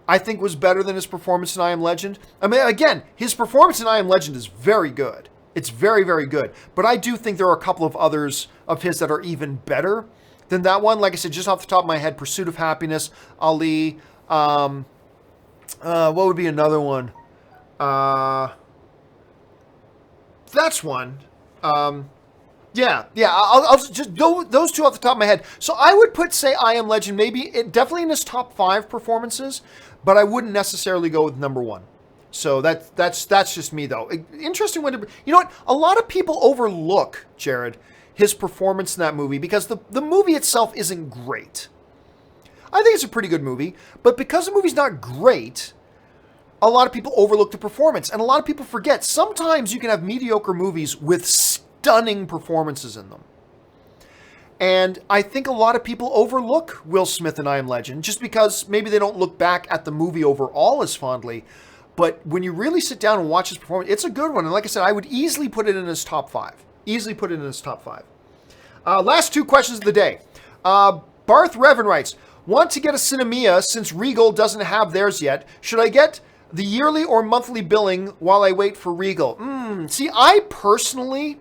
I think, was better than his performance in I Am Legend. I mean, again, his performance in I Am Legend is very good. It's very, very good. But I do think there are a couple of others of his that are even better than that one. Like I said, just off the top of my head, Pursuit of Happiness, Ali, What would be another one? That's one. Yeah. I'll just those two off the top of my head. So I would put, say, I Am Legend, definitely in his top 5 performances, but I wouldn't necessarily go with number 1. So that's just me, though. Interesting one. You know what? A lot of people overlook, Jared, his performance in that movie because the movie itself isn't great. I think it's a pretty good movie, but because the movie's not great, a lot of people overlook the performance, and a lot of people forget. Sometimes you can have mediocre movies with stunning performances in them. And I think a lot of people overlook Will Smith in I Am Legend just because maybe they don't look back at the movie overall as fondly. But when you really sit down and watch his performance, it's a good one. And like I said, I would easily put it in his top 5. Last 2 questions of the day. Barth Revan writes, want to get a Cinemia since Regal doesn't have theirs yet. Should I get the yearly or monthly billing while I wait for Regal? See, I personally,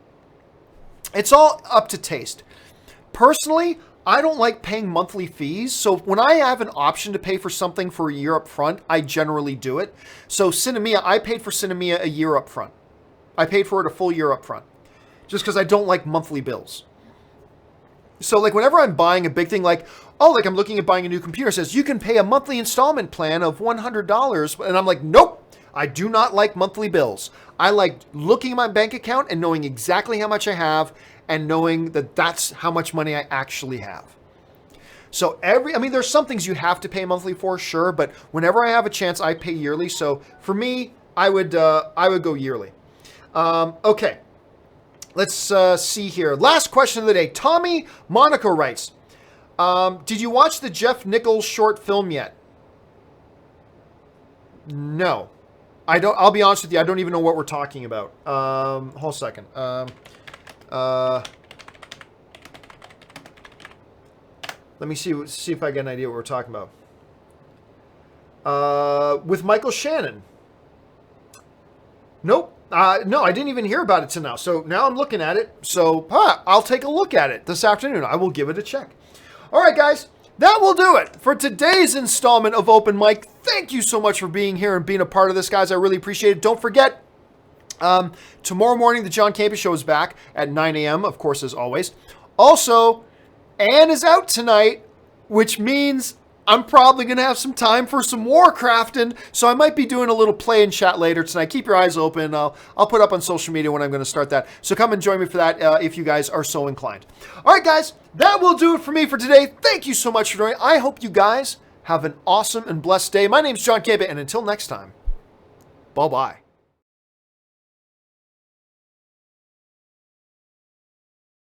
it's all up to taste. Personally, I don't like paying monthly fees, so when I have an option to pay for something for a year up front, I generally do it. So Cinemia, I paid for Cinemia a year up front. I paid for it a full year up front, just because I don't like monthly bills. So like whenever I'm buying a big thing, like I'm looking at buying a new computer, it says you can pay a monthly installment plan of $100, and I'm like, nope, I do not like monthly bills. I like looking at my bank account and knowing exactly how much I have and knowing that that's how much money I actually have. So there's some things you have to pay monthly for, sure, but whenever I have a chance, I pay yearly. So for me, I would go yearly. Okay, let's see here. Last question of the day. Tommy Monaco writes, did you watch the Jeff Nichols short film yet? No, I don't. I'll be honest with you. I don't even know what we're talking about. Hold a second. Let me see if I get an idea what we're talking about. With Michael Shannon. Nope. No, I didn't even hear about it till now. So now I'm looking at it. So I'll take a look at it this afternoon. I will give it a check. All right, guys. That will do it for today's installment of Open Mic. Thank you so much for being here and being a part of this, guys. I really appreciate it. Don't forget, tomorrow morning, the John Campea Show is back at 9 a.m., of course, as always. Also, Anne is out tonight, which means I'm probably going to have some time for some Warcrafting, so I might be doing a little play and chat later tonight. Keep your eyes open. I'll put up on social media when I'm going to start that. So come and join me for that if you guys are so inclined. All right, guys, that will do it for me for today. Thank you so much for joining. I hope you guys have an awesome and blessed day. My name's John Campea, and until next time, bye-bye.